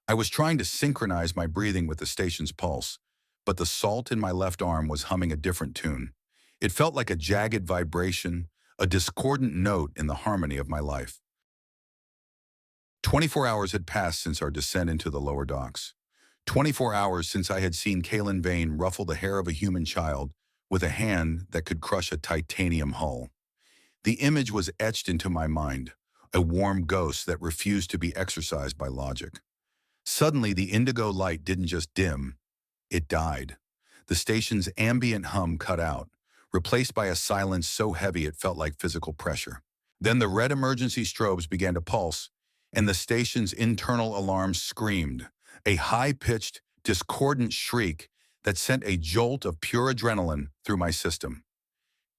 A: I was trying to synchronize my breathing with the station's pulse, but the salt in my left arm was humming a different tune. It felt like a jagged vibration, a discordant note in the harmony of my life. 24 hours had passed since our descent into the lower docks. 24 hours since I had seen Kalen Vane ruffle the hair of a human child with a hand that could crush a titanium hull. The image was etched into my mind, a warm ghost that refused to be exorcised by logic. Suddenly, the indigo light didn't just dim, it died. The station's ambient hum cut out, replaced by a silence so heavy it felt like physical pressure. Then the red emergency strobes began to pulse, and the station's internal alarms screamed, a high-pitched, discordant shriek that sent a jolt of pure adrenaline through my system.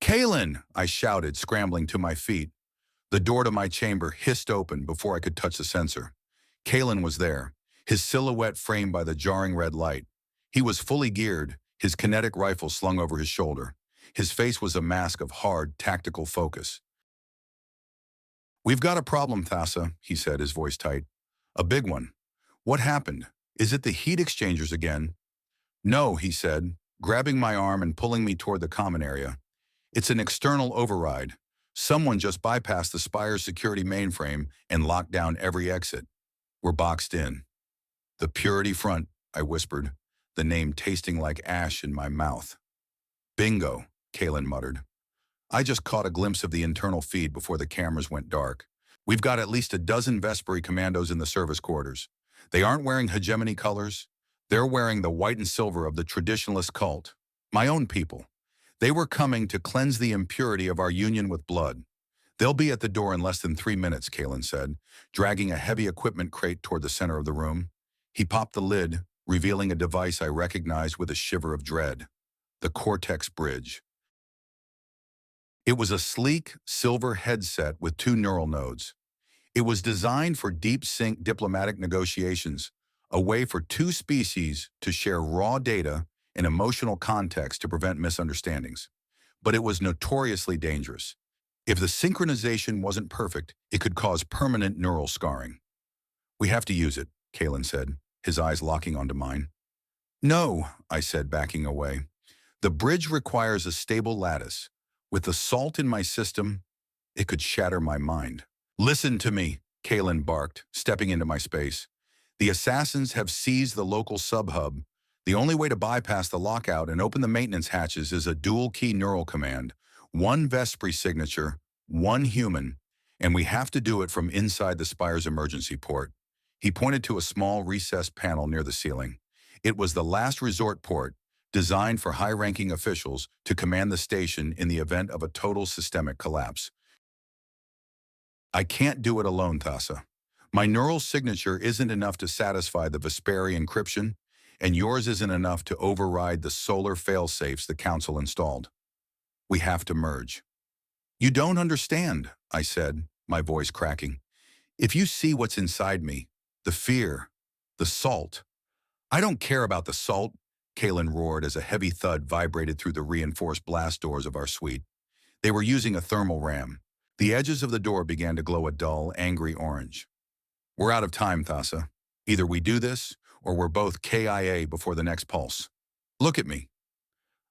A: "Kalen!" I shouted, scrambling to my feet. The door to my chamber hissed open before I could touch the sensor. Kalen was there, his silhouette framed by the jarring red light. He was fully geared, his kinetic rifle slung over his shoulder. His face was a mask of hard, tactical focus. "We've got a problem, Thassa," he said, his voice tight. "A big one. What happened? Is it the heat exchangers again?" "No," he said, grabbing my arm and pulling me toward the common area. "It's an external override. Someone just bypassed the Spire's security mainframe and locked down every exit. We're boxed in." "The Purity Front," I whispered, the name tasting like ash in my mouth. "Bingo," Kalen muttered. I just caught a glimpse of the internal feed before the cameras went dark. "We've got at least a dozen Vesperi commandos in the service quarters. They aren't wearing hegemony colors. They're wearing the white and silver of the traditionalist cult. My own people. They were coming to cleanse the impurity of our union with blood. They'll be at the door in less than 3 minutes," Kalen said, dragging a heavy equipment crate toward the center of the room. He popped the lid, revealing a device I recognized with a shiver of dread. The Cortex Bridge. It was a sleek, silver headset with 2 neural nodes. It was designed for deep-sync diplomatic negotiations, a way for 2 species to share raw data and emotional context to prevent misunderstandings. But it was notoriously dangerous. If the synchronization wasn't perfect, it could cause permanent neural scarring. "We have to use it," Kalen said, his eyes locking onto mine. "No," I said, backing away. "The bridge requires a stable lattice. With the salt in my system, it could shatter my mind." "Listen to me," Kalen barked, stepping into my space. "The assassins have seized the local sub-hub. The only way to bypass the lockout and open the maintenance hatches is a dual-key neural command. 1 Vesperi signature, 1 human, and we have to do it from inside the Spire's emergency port." He pointed to a small recessed panel near the ceiling. It was the last resort port, designed for high-ranking officials to command the station in the event of a total systemic collapse. "I can't do it alone, Thassa. My neural signature isn't enough to satisfy the Vesperi encryption, and yours isn't enough to override the solar fail-safes the Council installed. We have to merge." "You don't understand," I said, my voice cracking. "If you see what's inside me, the fear, the salt—" "I don't care about the salt," Kalen roared as a heavy thud vibrated through the reinforced blast doors of our suite. They were using a thermal ram. The edges of the door began to glow a dull, angry orange. "We're out of time, Thassa. Either we do this, or we're both KIA before the next pulse. Look at me.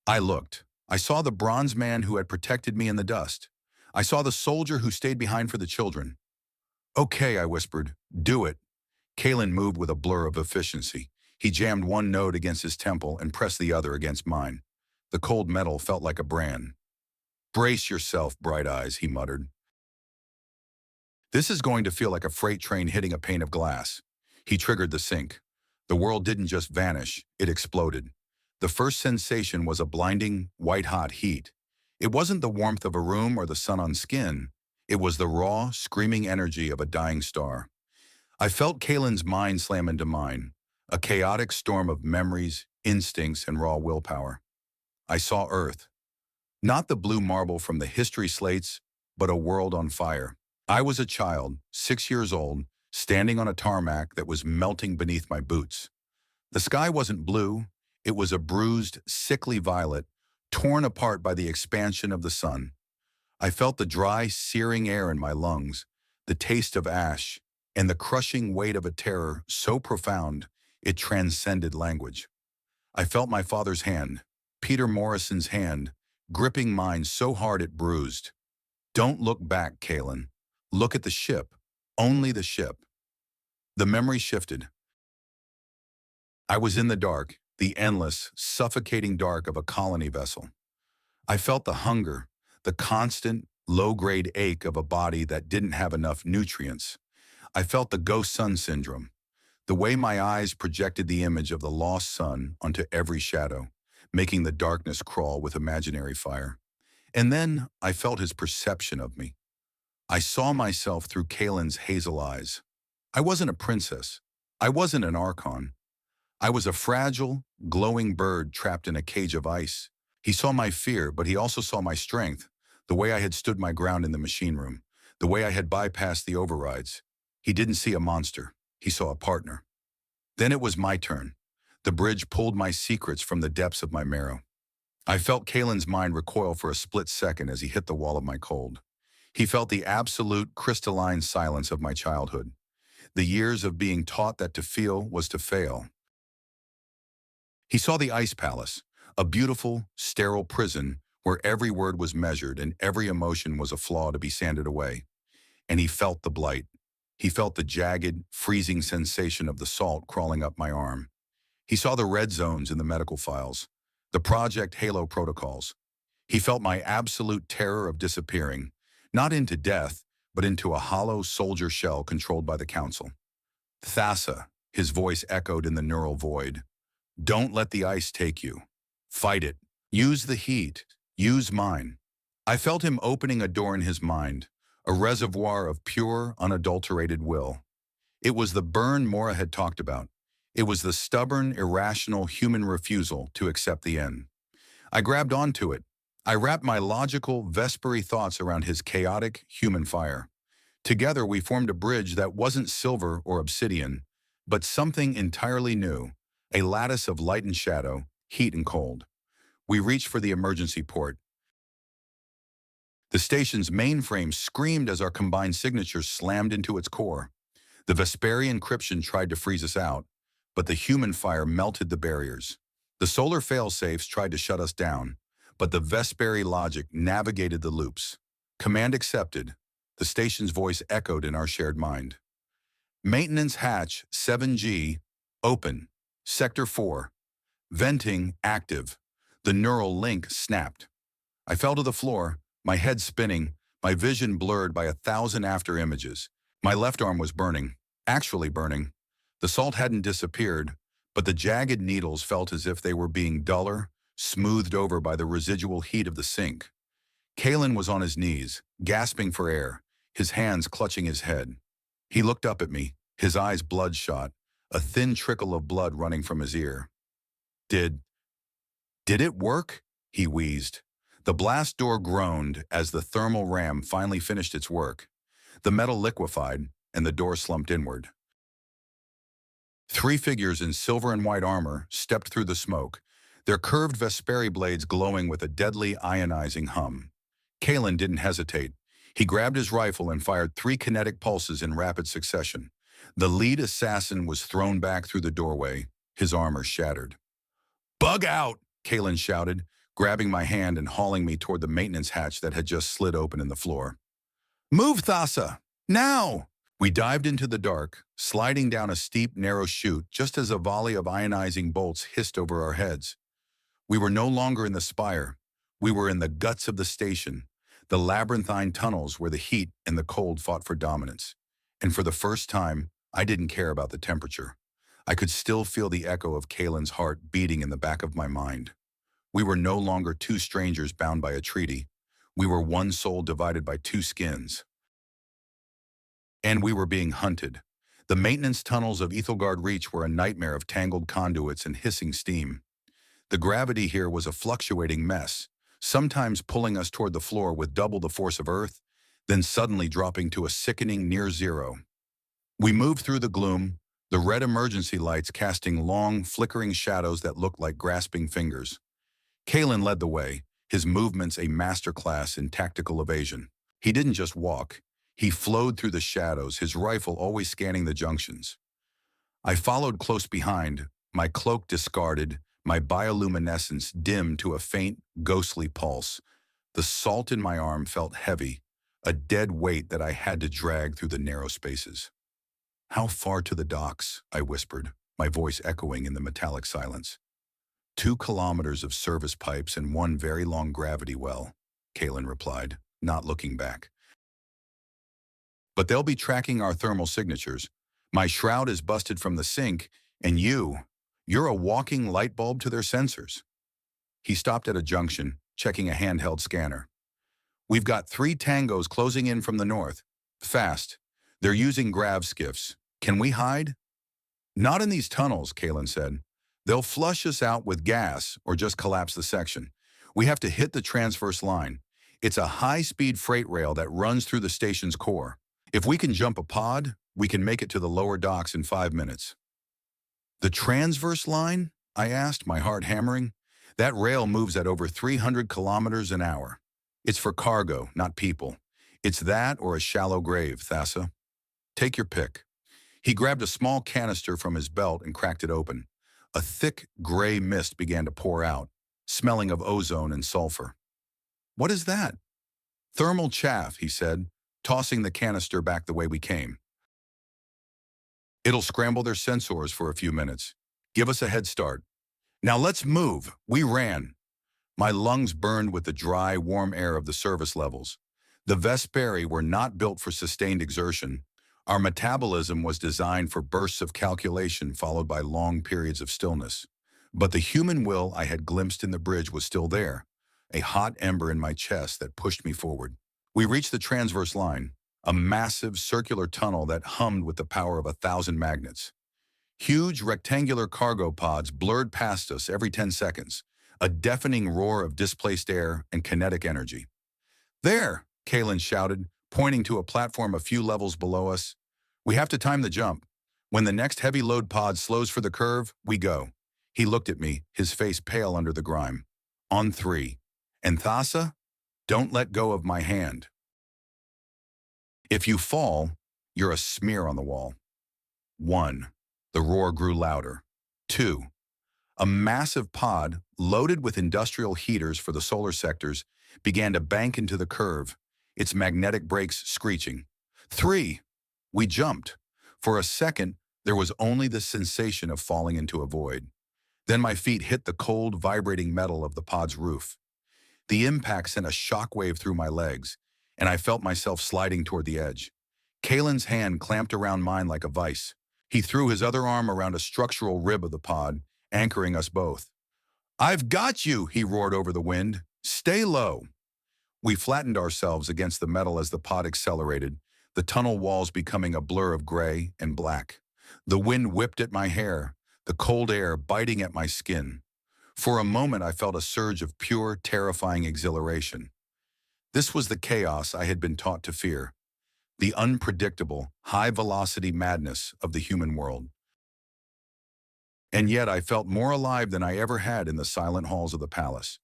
A: I looked. I saw the bronze man who had protected me in the dust. I saw the soldier who stayed behind for the children. Okay, I whispered. Do it. Kalen moved with a blur of efficiency. He jammed one node against his temple and pressed the other against mine. The cold metal felt like a brand. Brace yourself, Bright Eyes, he muttered. This is going to feel like a freight train hitting a pane of glass. He triggered the sync. The world didn't just vanish, it exploded. The first sensation was a blinding, white-hot heat. It wasn't the warmth of a room or the sun on skin. It was the raw, screaming energy of a dying star. I felt Kalen's mind slam into mine, a chaotic storm of memories, instincts, and raw willpower. I saw Earth. Not the blue marble from the history slates, but a world on fire. I was a child, 6 years old, standing on a tarmac that was melting beneath my boots. The sky wasn't blue, it was a bruised, sickly violet, torn apart by the expansion of the sun. I felt the dry, searing air in my lungs, the taste of ash, and the crushing weight of a terror so profound it transcended language. I felt my father's hand, Peter Morrison's hand, gripping mine so hard it bruised. Don't look back, Kalen. Look at the ship. Only the ship. The memory shifted. I was in the dark, the endless, suffocating dark of a colony vessel. I felt the hunger, the constant, low-grade ache of a body that didn't have enough nutrients. I felt the ghost sun syndrome, the way my eyes projected the image of the lost sun onto every shadow, making the darkness crawl with imaginary fire. And then I felt his perception of me. I saw myself through Kalen's hazel eyes. I wasn't a princess. I wasn't an archon. I was a fragile, glowing bird trapped in a cage of ice. He saw my fear, but he also saw my strength, the way I had stood my ground in the machine room, the way I had bypassed the overrides. He didn't see a monster. He saw a partner. Then it was my turn. The bridge pulled my secrets from the depths of my marrow. I felt Kalen's mind recoil for a split second as he hit the wall of my cold. He felt the absolute crystalline silence of my childhood, the years of being taught that to feel was to fail. He saw the ice palace, a beautiful, sterile prison where every word was measured and every emotion was a flaw to be sanded away. And he felt the blight. He felt the jagged, freezing sensation of the salt crawling up my arm. He saw the red zones in the medical files, the Project Halo protocols. He felt my absolute terror of disappearing, not into death, but into a hollow soldier shell controlled by the Council. Thassa, his voice echoed in the neural void. Don't let the ice take you. Fight it. Use the heat. Use mine. I felt him opening a door in his mind, a reservoir of pure, unadulterated will. It was the burn Mora had talked about. It was the stubborn, irrational human refusal to accept the end. I grabbed onto it. I wrapped my logical, Vesperi thoughts around his chaotic, human fire. Together we formed a bridge that wasn't silver or obsidian, but something entirely new, a lattice of light and shadow, heat and cold. We reached for the emergency port. The station's mainframe screamed as our combined signatures slammed into its core. The Vesperi encryption tried to freeze us out, but the human fire melted the barriers. The solar failsafes tried to shut us down, but the Vesperi logic navigated the loops. Command accepted. The station's voice echoed in our shared mind. Maintenance hatch 7G, open. Sector 4. Venting active. The neural link snapped. I fell to the floor, my head spinning, my vision blurred by 1,000 after images. My left arm was burning, actually burning. The salt hadn't disappeared, but the jagged needles felt as if they were being duller, smoothed over by the residual heat of the sink. Kalen was on his knees, gasping for air, his hands clutching his head. He looked up at me, his eyes bloodshot, a thin trickle of blood running from his ear. Did it work? He wheezed. The blast door groaned as the thermal ram finally finished its work. The metal liquefied, and the door slumped inward. 3 figures in silver and white armor stepped through the smoke, their curved Vesperi blades glowing with a deadly ionizing hum. Kalen didn't hesitate. He grabbed his rifle and fired 3 kinetic pulses in rapid succession. The lead assassin was thrown back through the doorway, his armor shattered. "Bug out!" Kalen shouted, grabbing my hand and hauling me toward the maintenance hatch that had just slid open in the floor. "Move, Thassa! Now!" We dived into the dark, sliding down a steep, narrow chute just as a volley of ionizing bolts hissed over our heads. We were no longer in the spire. We were in the guts of the station, the labyrinthine tunnels where the heat and the cold fought for dominance. And for the first time, I didn't care about the temperature. I could still feel the echo of Kalen's heart beating in the back of my mind. We were no longer two strangers bound by a treaty. We were one soul divided by two skins. And we were being hunted. The maintenance tunnels of Ethelgard Reach were a nightmare of tangled conduits and hissing steam. The gravity here was a fluctuating mess, sometimes pulling us toward the floor with double the force of Earth, then suddenly dropping to a sickening near zero. We moved through the gloom, the red emergency lights casting long, flickering shadows that looked like grasping fingers. Kalen led the way, his movements a masterclass in tactical evasion. He didn't just walk. He flowed through the shadows, his rifle always scanning the junctions. I followed close behind, my cloak discarded, my bioluminescence dimmed to a faint, ghostly pulse. The salt in my arm felt heavy, a dead weight that I had to drag through the narrow spaces. "How far to the docks?" I whispered, my voice echoing in the metallic silence. 2 kilometers of service pipes and one very long gravity well," Kalen replied, not looking back. "But they'll be tracking our thermal signatures. My shroud is busted from the sink, and you're a walking light bulb to their sensors." He stopped at a junction, checking a handheld scanner. "We've got 3 tangos closing in from the north. Fast. They're using grav skiffs. Can we hide?" "Not in these tunnels," Kalen said. "They'll flush us out with gas or just collapse the section. We have to hit the transverse line. It's a high-speed freight rail that runs through the station's core. If we can jump a pod, we can make it to the lower docks in 5 minutes." "The transverse line?" I asked, my heart hammering. "That rail moves at over 300 kilometers an hour. It's for cargo, not people. It's that or a shallow grave, Thassa. Take your pick." He grabbed a small canister from his belt and cracked it open. A thick, gray mist began to pour out, smelling of ozone and sulfur. "What is that?" "Thermal chaff," he said, tossing the canister back the way we came. "It'll scramble their sensors for a few minutes. Give us a head start. Now let's move." We ran. My lungs burned with the dry, warm air of the service levels. The Vesperi were not built for sustained exertion. Our metabolism was designed for bursts of calculation followed by long periods of stillness. But the human will I had glimpsed in the bridge was still there, a hot ember in my chest that pushed me forward. We reached the transverse line, a massive circular tunnel that hummed with the power of 1,000 magnets. Huge rectangular cargo pods blurred past us every 10 seconds, a deafening roar of displaced air and kinetic energy. "There!" Kalen shouted, pointing to a platform a few levels below us. "We have to time the jump. When the next heavy load pod slows for the curve, we go." He looked at me, his face pale under the grime. "On 3. And Thassa, don't let go of my hand. If you fall, you're a smear on the wall." 1. The roar grew louder. 2. A massive pod, loaded with industrial heaters for the solar sectors, began to bank into the curve, its magnetic brakes screeching. 3. We jumped. For a second, there was only the sensation of falling into a void. Then my feet hit the cold, vibrating metal of the pod's roof. The impact sent a shockwave through my legs, and I felt myself sliding toward the edge. Kalen's hand clamped around mine like a vice. He threw his other arm around a structural rib of the pod, anchoring us both. "I've got you," he roared over the wind. "Stay low." We flattened ourselves against the metal as the pod accelerated, the tunnel walls becoming a blur of gray and black. The wind whipped at my hair, the cold air biting at my skin. For a moment I felt a surge of pure, terrifying exhilaration. This was the chaos I had been taught to fear, the unpredictable, high-velocity madness of the human world. And yet I felt more alive than I ever had in the silent halls of the palace.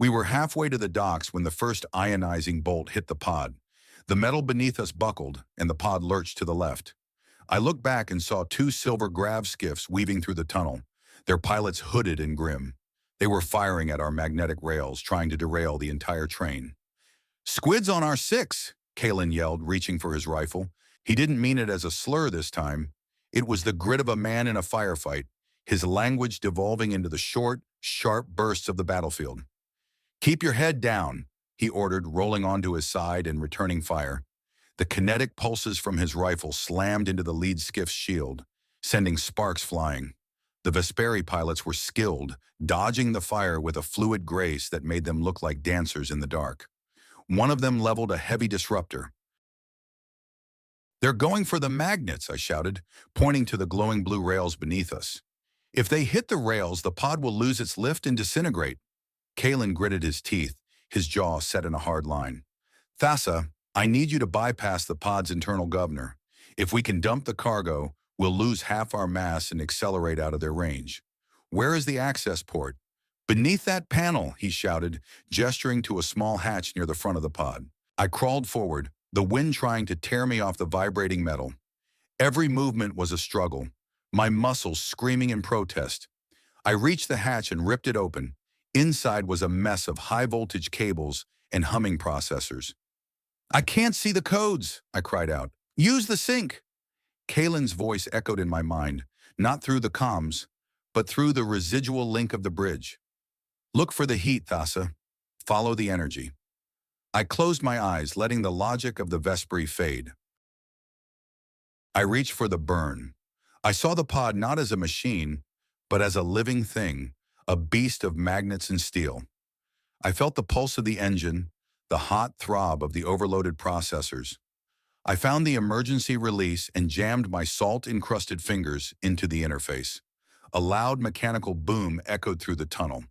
A: We were halfway to the docks when the first ionizing bolt hit the pod. The metal beneath us buckled, and the pod lurched to the left. I looked back and saw two silver grav skiffs weaving through the tunnel, their pilots hooded and grim. They were firing at our magnetic rails, trying to derail the entire train. "Squids on our six!" Kalen yelled, reaching for his rifle. He didn't mean it as a slur this time. It was the grit of a man in a firefight, his language devolving into the short, sharp bursts of the battlefield. "Keep your head down," he ordered, rolling onto his side and returning fire. The kinetic pulses from his rifle slammed into the lead skiff's shield, sending sparks flying. The Vesperi pilots were skilled, dodging the fire with a fluid grace that made them look like dancers in the dark. One of them leveled a heavy disruptor. "They're going for the magnets," I shouted, pointing to the glowing blue rails beneath us. "If they hit the rails, the pod will lose its lift and disintegrate." Kalen gritted his teeth, his jaw set in a hard line. "Thassa, I need you to bypass the pod's internal governor. If we can dump the cargo, we'll lose half our mass and accelerate out of their range. Where is the access port?" "Beneath that panel," he shouted, gesturing to a small hatch near the front of the pod. I crawled forward, the wind trying to tear me off the vibrating metal. Every movement was a struggle, my muscles screaming in protest. I reached the hatch and ripped it open. Inside was a mess of high-voltage cables and humming processors. "I can't see the codes," I cried out. "Use the sync." Kalen's voice echoed in my mind, not through the comms, but through the residual link of the bridge. "Look for the heat, Thassa. Follow the energy." I closed my eyes, letting the logic of the Vesperi fade. I reached for the burn. I saw the pod not as a machine, but as a living thing, a beast of magnets and steel. I felt the pulse of the engine, the hot throb of the overloaded processors. I found the emergency release and jammed my salt-encrusted fingers into the interface. A loud mechanical boom echoed through the tunnel.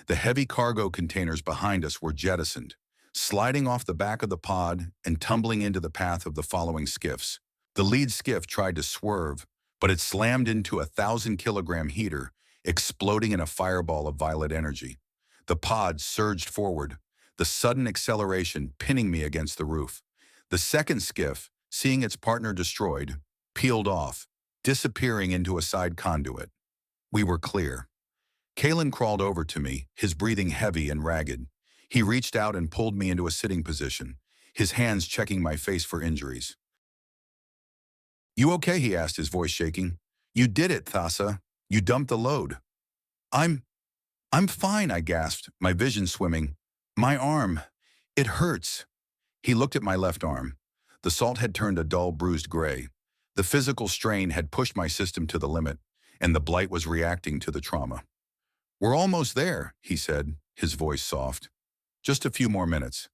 A: The heavy cargo containers behind us were jettisoned, sliding off the back of the pod and tumbling into the path of the following skiffs. The lead skiff tried to swerve, but it slammed into a 1,000-kilogram heater, exploding in a fireball of violet energy. The pod surged forward, the sudden acceleration pinning me against the roof. The second skiff, seeing its partner destroyed, peeled off, disappearing into a side conduit. We were clear. Kalen crawled over to me, his breathing heavy and ragged. He reached out and pulled me into a sitting position, his hands checking my face for injuries. "You okay?" he asked, his voice shaking. "You did it, Thassa. You dumped the load." I'm fine," I gasped, my vision swimming. "My arm. It hurts." He looked at my left arm. The salt had turned a dull, bruised gray. The physical strain had pushed my system to the limit, and the blight was reacting to the trauma. "We're almost there," he said, his voice soft. "Just a few more minutes."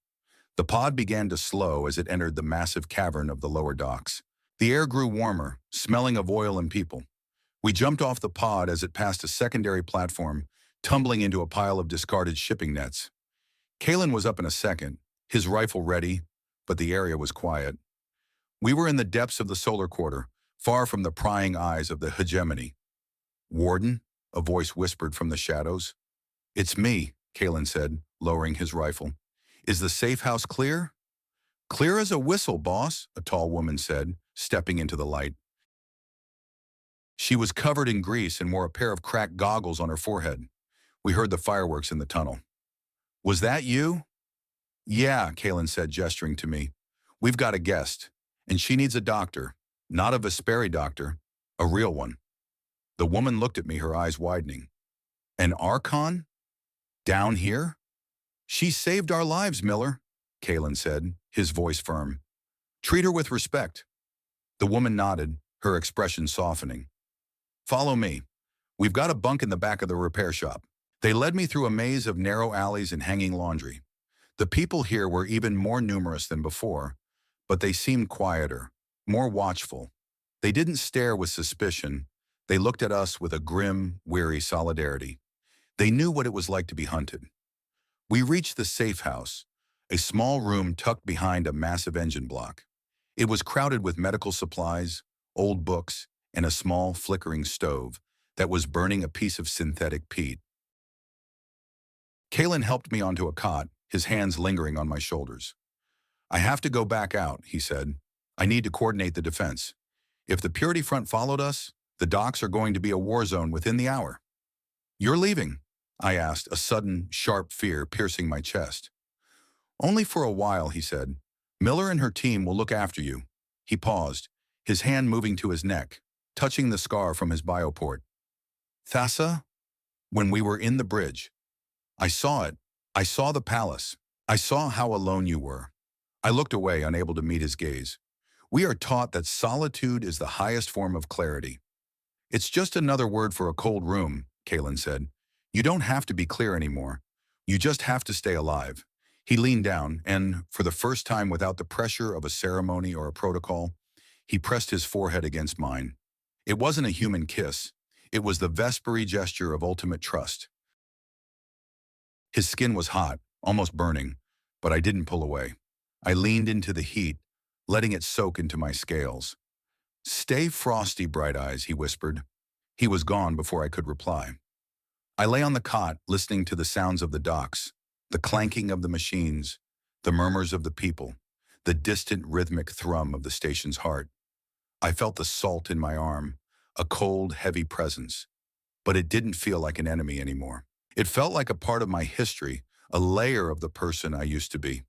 A: The pod began to slow as it entered the massive cavern of the lower docks. The air grew warmer, smelling of oil and people. We jumped off the pod as it passed a secondary platform, tumbling into a pile of discarded shipping nets. Kalen was up in a second, his rifle ready, but the area was quiet. We were in the depths of the solar quarter, far from the prying eyes of the hegemony. "Warden?" a voice whispered from the shadows. "It's me," Kalen said, lowering his rifle. "Is the safe house clear?" "Clear as a whistle, boss," a tall woman said, stepping into the light. She was covered in grease and wore a pair of cracked goggles on her forehead. We heard the fireworks in the tunnel. "Was that you?" "Yeah," Kalen said, gesturing to me. "We've got a guest, and she needs a doctor. Not a Vesperi doctor, a real one." The woman looked at me, her eyes widening. "An Archon? Down here?" "She saved our lives, Miller," Kalen said, his voice firm. "Treat her with respect." The woman nodded, her expression softening. "Follow me. We've got a bunk in the back of the repair shop." They led me through a maze of narrow alleys and hanging laundry. The people here were even more numerous than before, but they seemed quieter, more watchful. They didn't stare with suspicion. They looked at us with a grim, weary solidarity. They knew what it was like to be hunted. We reached the safe house, a small room tucked behind a massive engine block. It was crowded with medical supplies, old books, and a small, flickering stove that was burning a piece of synthetic peat. Kalen helped me onto a cot, his hands lingering on my shoulders. "I have to go back out," he said. "I need to coordinate the defense. If the Purity Front followed us, the docks are going to be a war zone within the hour. You're leaving? I asked, a sudden, sharp fear piercing my chest. Only for a while, he said. Miller and her team will look after you. He paused, his hand moving to his neck, touching the scar from his bioport. Thassa? When we were in the bridge. I saw it. I saw the palace. I saw how alone you were. I looked away, unable to meet his gaze. We are taught that solitude is the highest form of clarity. It's just another word for a cold room, Kalen said. You don't have to be clear anymore. You just have to stay alive. He leaned down and, for the first time without the pressure of a ceremony or a protocol, he pressed his forehead against mine. It wasn't a human kiss. It was the Vesperi gesture of ultimate trust. His skin was hot, almost burning, but I didn't pull away. I leaned into the heat, letting it soak into my scales. Stay frosty, Bright Eyes, he whispered. He was gone before I could reply. I lay on the cot, listening to the sounds of the docks, the clanking of the machines, the murmurs of the people, the distant rhythmic thrum of the station's heart. I felt the salt in my arm, a cold, heavy presence, but it didn't feel like an enemy anymore. It felt like a part of my history, a layer of the person I used to be.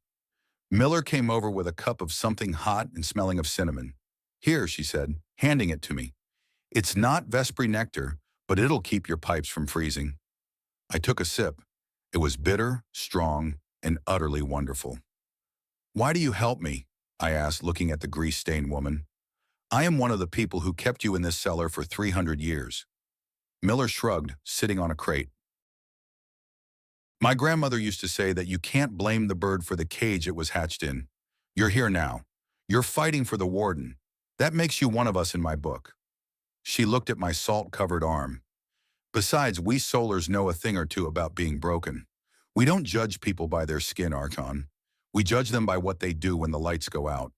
A: Miller came over with a cup of something hot and smelling of cinnamon. Here, she said, handing it to me. It's not Vesperi nectar, but it'll keep your pipes from freezing. I took a sip. It was bitter, strong, and utterly wonderful. Why do you help me? I asked, looking at the grease-stained woman. I am one of the people who kept you in this cellar for 300 years. Miller shrugged, sitting on a crate. My grandmother used to say that you can't blame the bird for the cage it was hatched in. You're here now. You're fighting for the Warden. That makes you one of us in my book. She looked at my salt-covered arm. Besides, we Solars know a thing or two about being broken. We don't judge people by their skin, Archon. We judge them by what they do when the lights go out.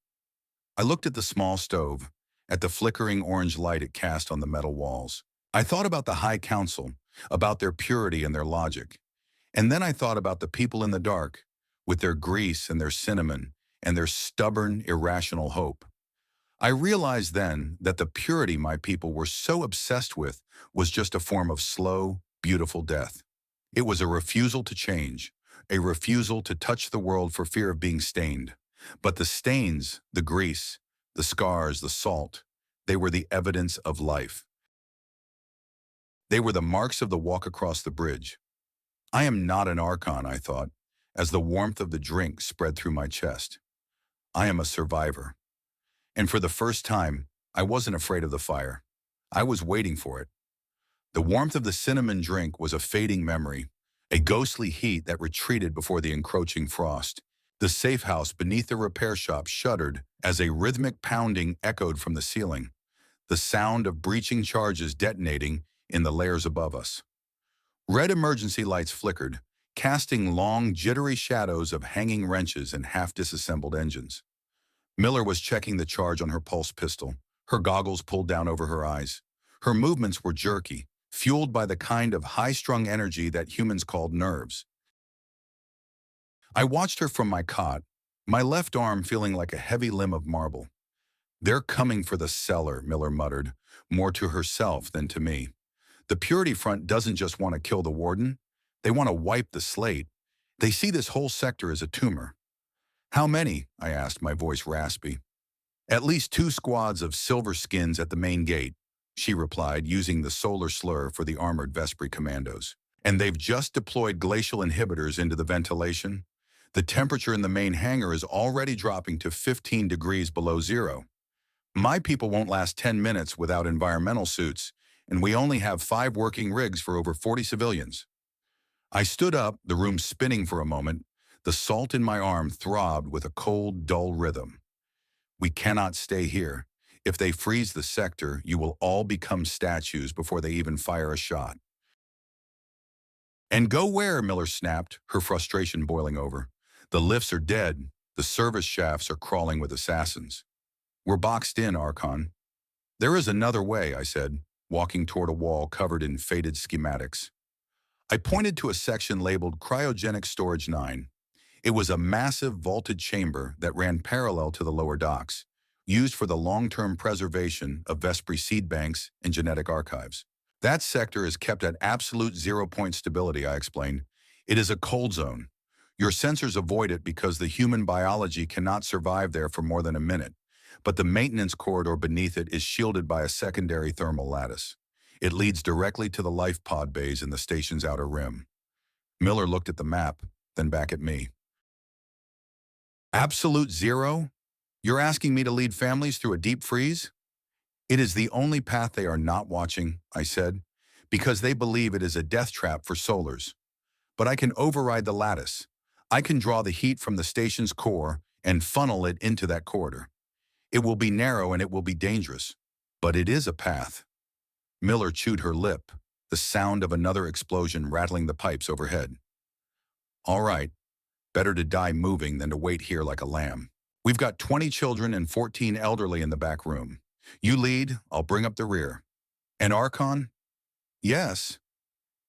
A: I looked at the small stove, at the flickering orange light it cast on the metal walls. I thought about the High Council, about their purity and their logic. And then I thought about the people in the dark, with their grease and their cinnamon and their stubborn, irrational hope. I realized then that the purity my people were so obsessed with was just a form of slow, beautiful death. It was a refusal to change, a refusal to touch the world for fear of being stained. But the stains, the grease, the scars, the salt, they were the evidence of life. They were the marks of the walk across the bridge. I am not an Archon, I thought, as the warmth of the drink spread through my chest. I am a survivor. And for the first time, I wasn't afraid of the fire. I was waiting for it. The warmth of the cinnamon drink was a fading memory, a ghostly heat that retreated before the encroaching frost. The safe house beneath the repair shop shuddered as a rhythmic pounding echoed from the ceiling, the sound of breaching charges detonating in the layers above us. Red emergency lights flickered, casting long, jittery shadows of hanging wrenches and half-disassembled engines. Miller was checking the charge on her pulse pistol, her goggles pulled down over her eyes. Her movements were jerky, fueled by the kind of high-strung energy that humans called nerves. I watched her from my cot, my left arm feeling like a heavy limb of marble. They're coming for the cellar, Miller muttered, more to herself than to me. The Purity Front doesn't just want to kill the Warden. They want to wipe the slate. They see this whole sector as a tumor. How many? I asked, my voice raspy. At least 2 squads of silver skins at the main gate, she replied, using the solar slur for the armored Vesperi commandos. And they've just deployed glacial inhibitors into the ventilation. The temperature in the main hangar is already dropping to 15 degrees below zero. My people won't last 10 minutes without environmental suits, and we only have 5 working rigs for over 40 civilians. I stood up, the room spinning for a moment. The salt in my arm throbbed with a cold, dull rhythm. We cannot stay here. If they freeze the sector, you will all become statues before they even fire a shot. And go where? Miller snapped, her frustration boiling over. The lifts are dead. The service shafts are crawling with assassins. We're boxed in, Archon. There is another way, I said, walking toward a wall covered in faded schematics. I pointed to a section labeled Cryogenic Storage 9. It was a massive vaulted chamber that ran parallel to the lower docks, used for the long-term preservation of Vesperi seed banks and genetic archives. That sector is kept at absolute zero-point stability, I explained. It is a cold zone. Your sensors avoid it because the human biology cannot survive there for more than a minute, but the maintenance corridor beneath it is shielded by a secondary thermal lattice. It leads directly to the life pod bays in the station's outer rim. Miller looked at the map, then back at me. Absolute zero? You're asking me to lead families through a deep freeze? It is the only path they are not watching, I said, because they believe it is a death trap for solars. But I can override the lattice. I can draw the heat from the station's core and funnel it into that corridor. It will be narrow and it will be dangerous, but it is a path. Miller chewed her lip, the sound of another explosion rattling the pipes overhead. All right, better to die moving than to wait here like a lamb. We've got 20 children and 14 elderly in the back room. You lead, I'll bring up the rear. And Archon? Yes.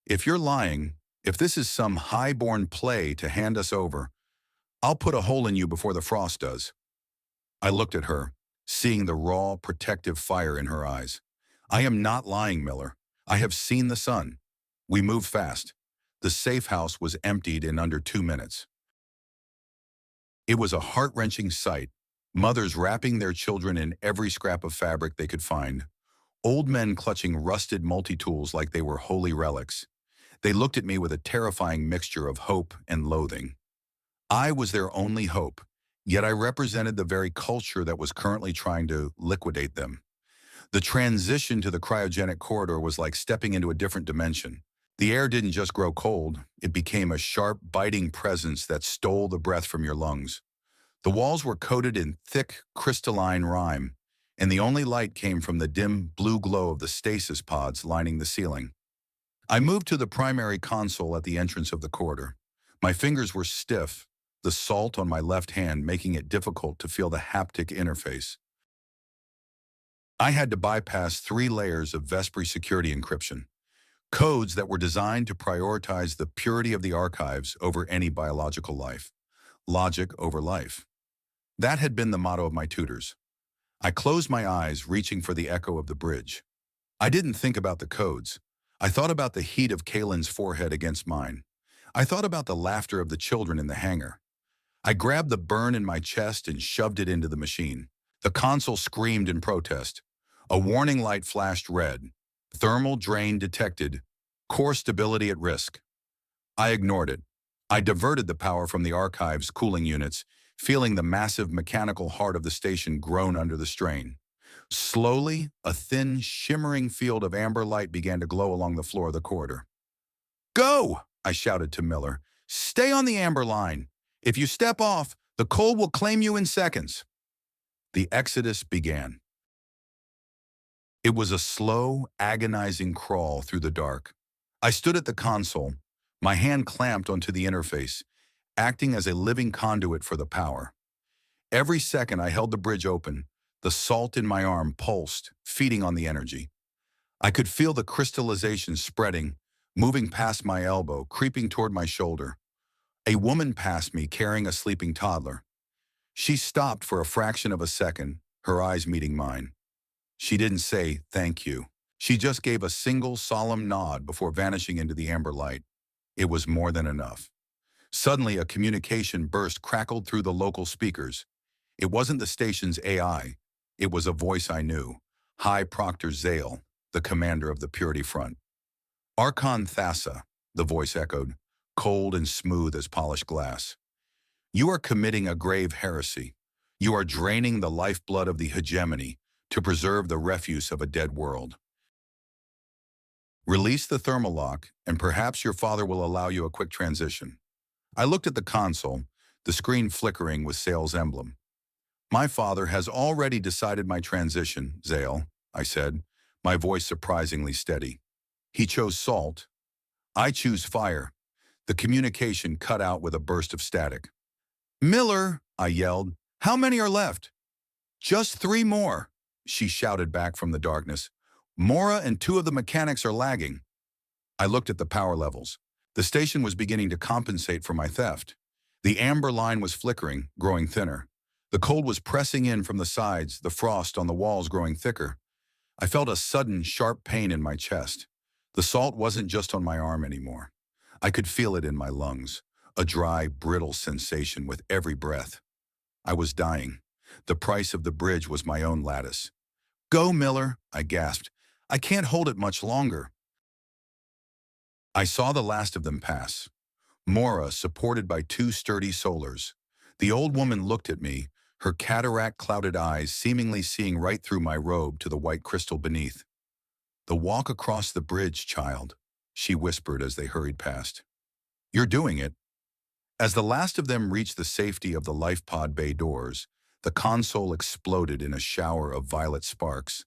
A: If you're lying, if this is some high-born play to hand us over, I'll put a hole in you before the frost does. I looked at her, seeing the raw, protective fire in her eyes. I am not lying, Miller. I have seen the sun. We moved fast. The safe house was emptied in under 2 minutes. It was a heart-wrenching sight, mothers wrapping their children in every scrap of fabric they could find, old men clutching rusted multi-tools like they were holy relics. They looked at me with a terrifying mixture of hope and loathing. I was their only hope, yet I represented the very culture that was currently trying to liquidate them. The transition to the cryogenic corridor was like stepping into a different dimension. The air didn't just grow cold, it became a sharp, biting presence that stole the breath from your lungs. The walls were coated in thick, crystalline rime, and the only light came from the dim blue glow of the stasis pods lining the ceiling. I moved to the primary console at the entrance of the corridor. My fingers were stiff, the salt on my left hand making it difficult to feel the haptic interface. I had to bypass 3 layers of Vesperi security encryption, codes that were designed to prioritize the purity of the archives over any biological life, logic over life. That had been the motto of my tutors. I closed my eyes, reaching for the echo of the bridge. I didn't think about the codes. I thought about the heat of Kalen's forehead against mine. I thought about the laughter of the children in the hangar. I grabbed the burn in my chest and shoved it into the machine. The console screamed in protest. A warning light flashed red. Thermal drain detected. Core stability at risk. I ignored it. I diverted the power from the archive's cooling units, feeling the massive mechanical heart of the station groan under the strain. Slowly, a thin, shimmering field of amber light began to glow along the floor of the corridor. "Go!" I shouted to Miller. "Stay on the amber line. If you step off, the cold will claim you in seconds." The exodus began. It was a slow, agonizing crawl through the dark. I stood at the console, my hand clamped onto the interface, acting as a living conduit for the power. Every second I held the bridge open, the salt in my arm pulsed, feeding on the energy. I could feel the crystallization spreading, moving past my elbow, creeping toward my shoulder. A woman passed me carrying a sleeping toddler. She stopped for a fraction of a second, her eyes meeting mine. She didn't say, "Thank you." She just gave a single solemn nod before vanishing into the amber light. It was more than enough. Suddenly, a communication burst crackled through the local speakers. It wasn't the station's AI. It was a voice I knew. High Proctor Zale, the commander of the Purity Front. "Archon Thassa," the voice echoed, cold and smooth as polished glass. "You are committing a grave heresy. You are draining the lifeblood of the hegemony to preserve the refuse of a dead world. Release the thermal lock, and perhaps your father will allow you a quick transition." I looked at the console, the screen flickering with Zale's emblem. "My father has already decided my transition, Zale," I said, my voice surprisingly steady. "He chose salt. I choose fire." The communication cut out with a burst of static. "Miller," I yelled, "how many are left?" "Just 3 more," she shouted back from the darkness. "Mora and 2 of the mechanics are lagging." I looked at the power levels. The station was beginning to compensate for my theft. The amber line was flickering, growing thinner. The cold was pressing in from the sides, the frost on the walls growing thicker. I felt a sudden, sharp pain in my chest. The salt wasn't just on my arm anymore. I could feel it in my lungs, a dry, brittle sensation with every breath. I was dying. The price of the bridge was my own lattice. "Go, Miller," I gasped. "I can't hold it much longer." I saw the last of them pass. Mora, supported by two sturdy solars. The old woman looked at me, her cataract-clouded eyes seemingly seeing right through my robe to the white crystal beneath. "The walk across the bridge, child," she whispered as they hurried past. "You're doing it." As the last of them reached the safety of the life pod bay doors, the console exploded in a shower of violet sparks.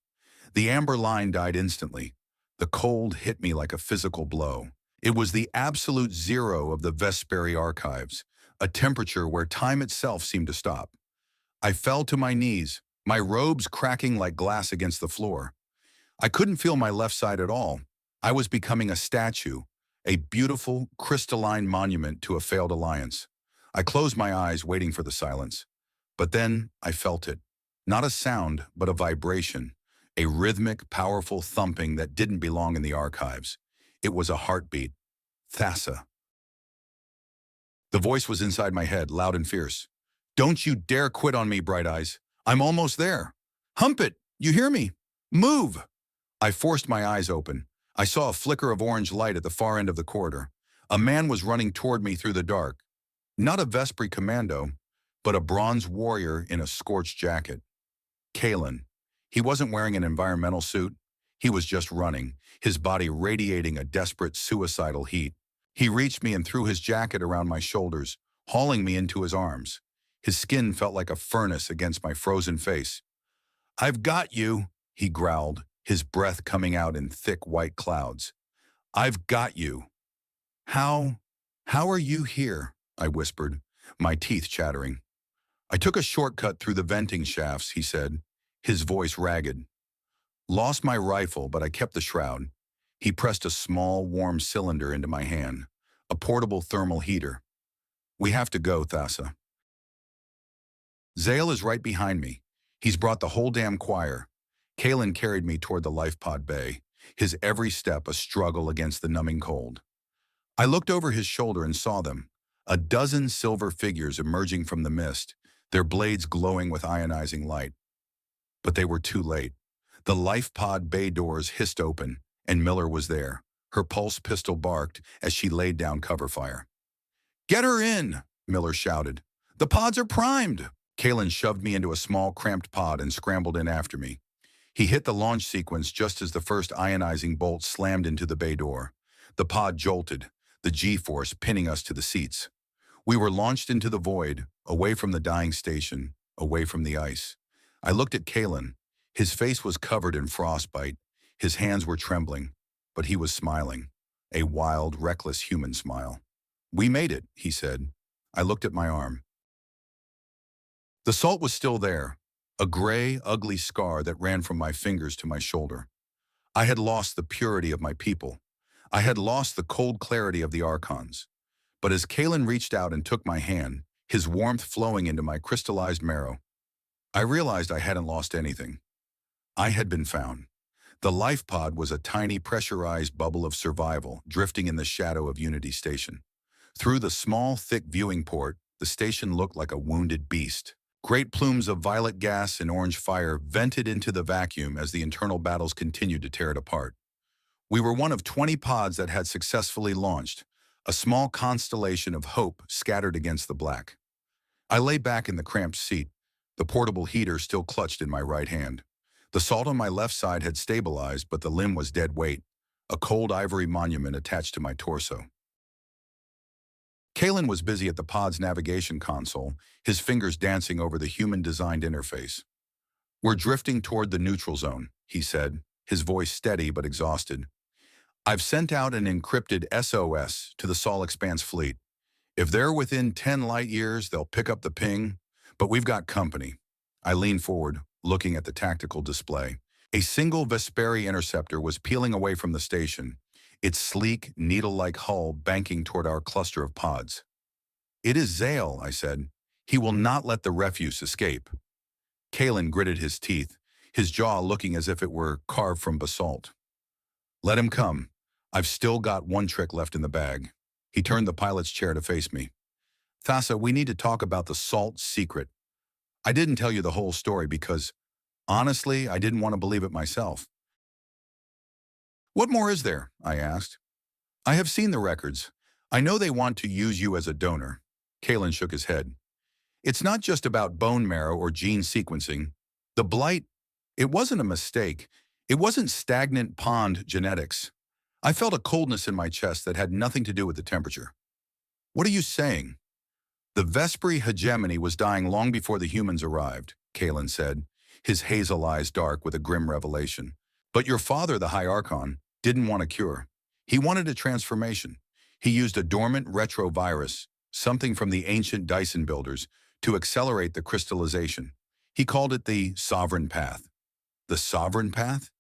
A: The amber line died instantly. The cold hit me like a physical blow. It was the absolute zero of the Vesperi archives, a temperature where time itself seemed to stop. I fell to my knees, my robes cracking like glass against the floor. I couldn't feel my left side at all. I was becoming a statue, a beautiful, crystalline monument to a failed alliance. I closed my eyes, waiting for the silence. But then I felt it. Not a sound, but a vibration. A rhythmic, powerful thumping that didn't belong in the archives. It was a heartbeat. Thassa. The voice was inside my head, loud and fierce. "Don't you dare quit on me, Bright Eyes. I'm almost there. Hump it! You hear me? Move!" I forced my eyes open. I saw a flicker of orange light at the far end of the corridor. A man was running toward me through the dark. Not a Vespri commando, but a bronze warrior in a scorched jacket. Kalen. He wasn't wearing an environmental suit. He was just running, his body radiating a desperate, suicidal heat. He reached me and threw his jacket around my shoulders, hauling me into his arms. His skin felt like a furnace against my frozen face. "I've got you," he growled, his breath coming out in thick white clouds. "I've got you." How are you here?" I whispered, my teeth chattering. "I took a shortcut through the venting shafts," he said, his voice ragged. "Lost my rifle, but I kept the shroud." He pressed a small, warm cylinder into my hand, a portable thermal heater. "We have to go, Thassa." Zale is right behind me. He's brought the whole damn choir. Kalen carried me toward the life pod bay, his every step a struggle against the numbing cold. I looked over his shoulder and saw them, a dozen silver figures emerging from the mist, their blades glowing with ionizing light. But they were too late. The life pod bay doors hissed open, and Miller was there. Her pulse pistol barked as she laid down cover fire. "Get her in!" Miller shouted. "The pods are primed!" Kalen shoved me into a small, cramped pod and scrambled in after me. He hit the launch sequence just as the first ionizing bolt slammed into the bay door. The pod jolted, the G-force pinning us to the seats. We were launched into the void, away from the dying station, away from the ice. I looked at Kalen. His face was covered in frostbite. His hands were trembling, but he was smiling. A wild, reckless human smile. "We made it," he said. I looked at my arm. The salt was still there, a gray, ugly scar that ran from my fingers to my shoulder. I had lost the purity of my people. I had lost the cold clarity of the Archons. But as Kalen reached out and took my hand, his warmth flowing into my crystallized marrow, I realized I hadn't lost anything. I had been found. The life pod was a tiny pressurized bubble of survival drifting in the shadow of Unity Station. Through the small, thick viewing port, the station looked like a wounded beast. Great plumes of violet gas and orange fire vented into the vacuum as the internal battles continued to tear it apart. We were one of 20 pods that had successfully launched, a small constellation of hope scattered against the black. I lay back in the cramped seat, the portable heater still clutched in my right hand. The salt on my left side had stabilized, but the limb was dead weight, a cold ivory monument attached to my torso. Kalen was busy at the pod's navigation console, his fingers dancing over the human-designed interface. "We're drifting toward the neutral zone," he said, his voice steady but exhausted. "I've sent out an encrypted SOS to the Sol Expanse fleet. If they're within 10 light years, they'll pick up the ping, but we've got company." I leaned forward, looking at the tactical display. A single Vesperi interceptor was peeling away from the station, its sleek, needle-like hull banking toward our cluster of pods. "It is Zale," I said. He will not let the refuse escape. Kalen gritted his teeth, his jaw looking as if it were carved from basalt. Let him come. I've still got one trick left in the bag. He turned the pilot's chair to face me. Thassa, we need to talk about the salt secret. I didn't tell you the whole story because, honestly, I didn't want to believe it myself. What more is there? I asked. I have seen the records. I know they want to use you as a donor. Kalen shook his head. It's not just about bone marrow or gene sequencing. The Blight, it wasn't a mistake. It wasn't stagnant pond genetics. I felt a coldness in my chest that had nothing to do with the temperature. What are you saying? The Vesperi hegemony was dying long before the humans arrived, Kalen said, his hazel eyes dark with a grim revelation. But your father, the High Archon, didn't want a cure. He wanted a transformation. He used a dormant retrovirus, something from the ancient Dyson builders, to accelerate the crystallization. He called it the Sovereign Path. The Sovereign Path?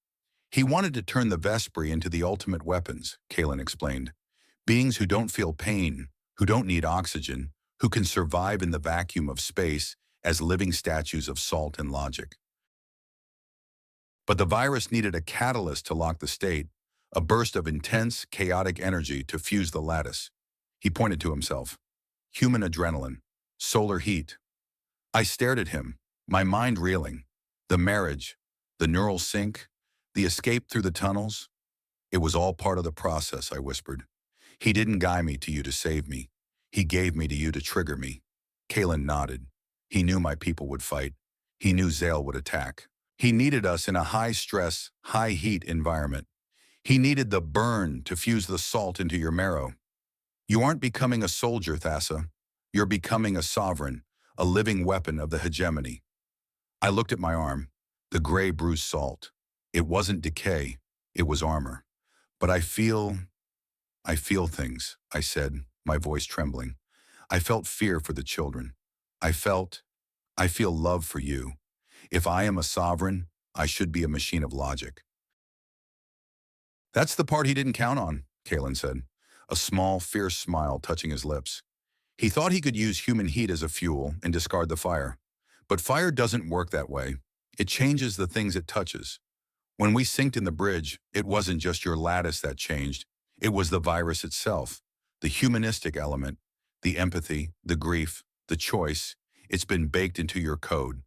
A: He wanted to turn the Vesperi into the ultimate weapons, Kalen explained. Beings who don't feel pain, who don't need oxygen, who can survive in the vacuum of space as living statues of salt and logic. But the virus needed a catalyst to lock the state, a burst of intense, chaotic energy to fuse the lattice. He pointed to himself. Human adrenaline, solar heat. I stared at him, my mind reeling. The marriage, the neural sync, the escape through the tunnels. It was all part of the process, I whispered. He didn't guide me to you to save me. He gave me to you to trigger me. Kalen nodded. He knew my people would fight. He knew Zale would attack. He needed us in a high-stress, high-heat environment. He needed the burn to fuse the salt into your marrow. You aren't becoming a soldier, Thassa. You're becoming a sovereign, a living weapon of the hegemony. I looked at my arm, the gray bruised salt. It wasn't decay, it was armor. But I feel things, I said, my voice trembling. I felt fear for the children. I feel love for you. If I am a sovereign, I should be a machine of logic. That's the part he didn't count on, Kalen said, a small, fierce smile touching his lips. He thought he could use human heat as a fuel and discard the fire. But fire doesn't work that way. It changes the things it touches. When we synced in the bridge, it wasn't just your lattice that changed. It was the virus itself, the humanistic element, the empathy, the grief, the choice. It's been baked into your code.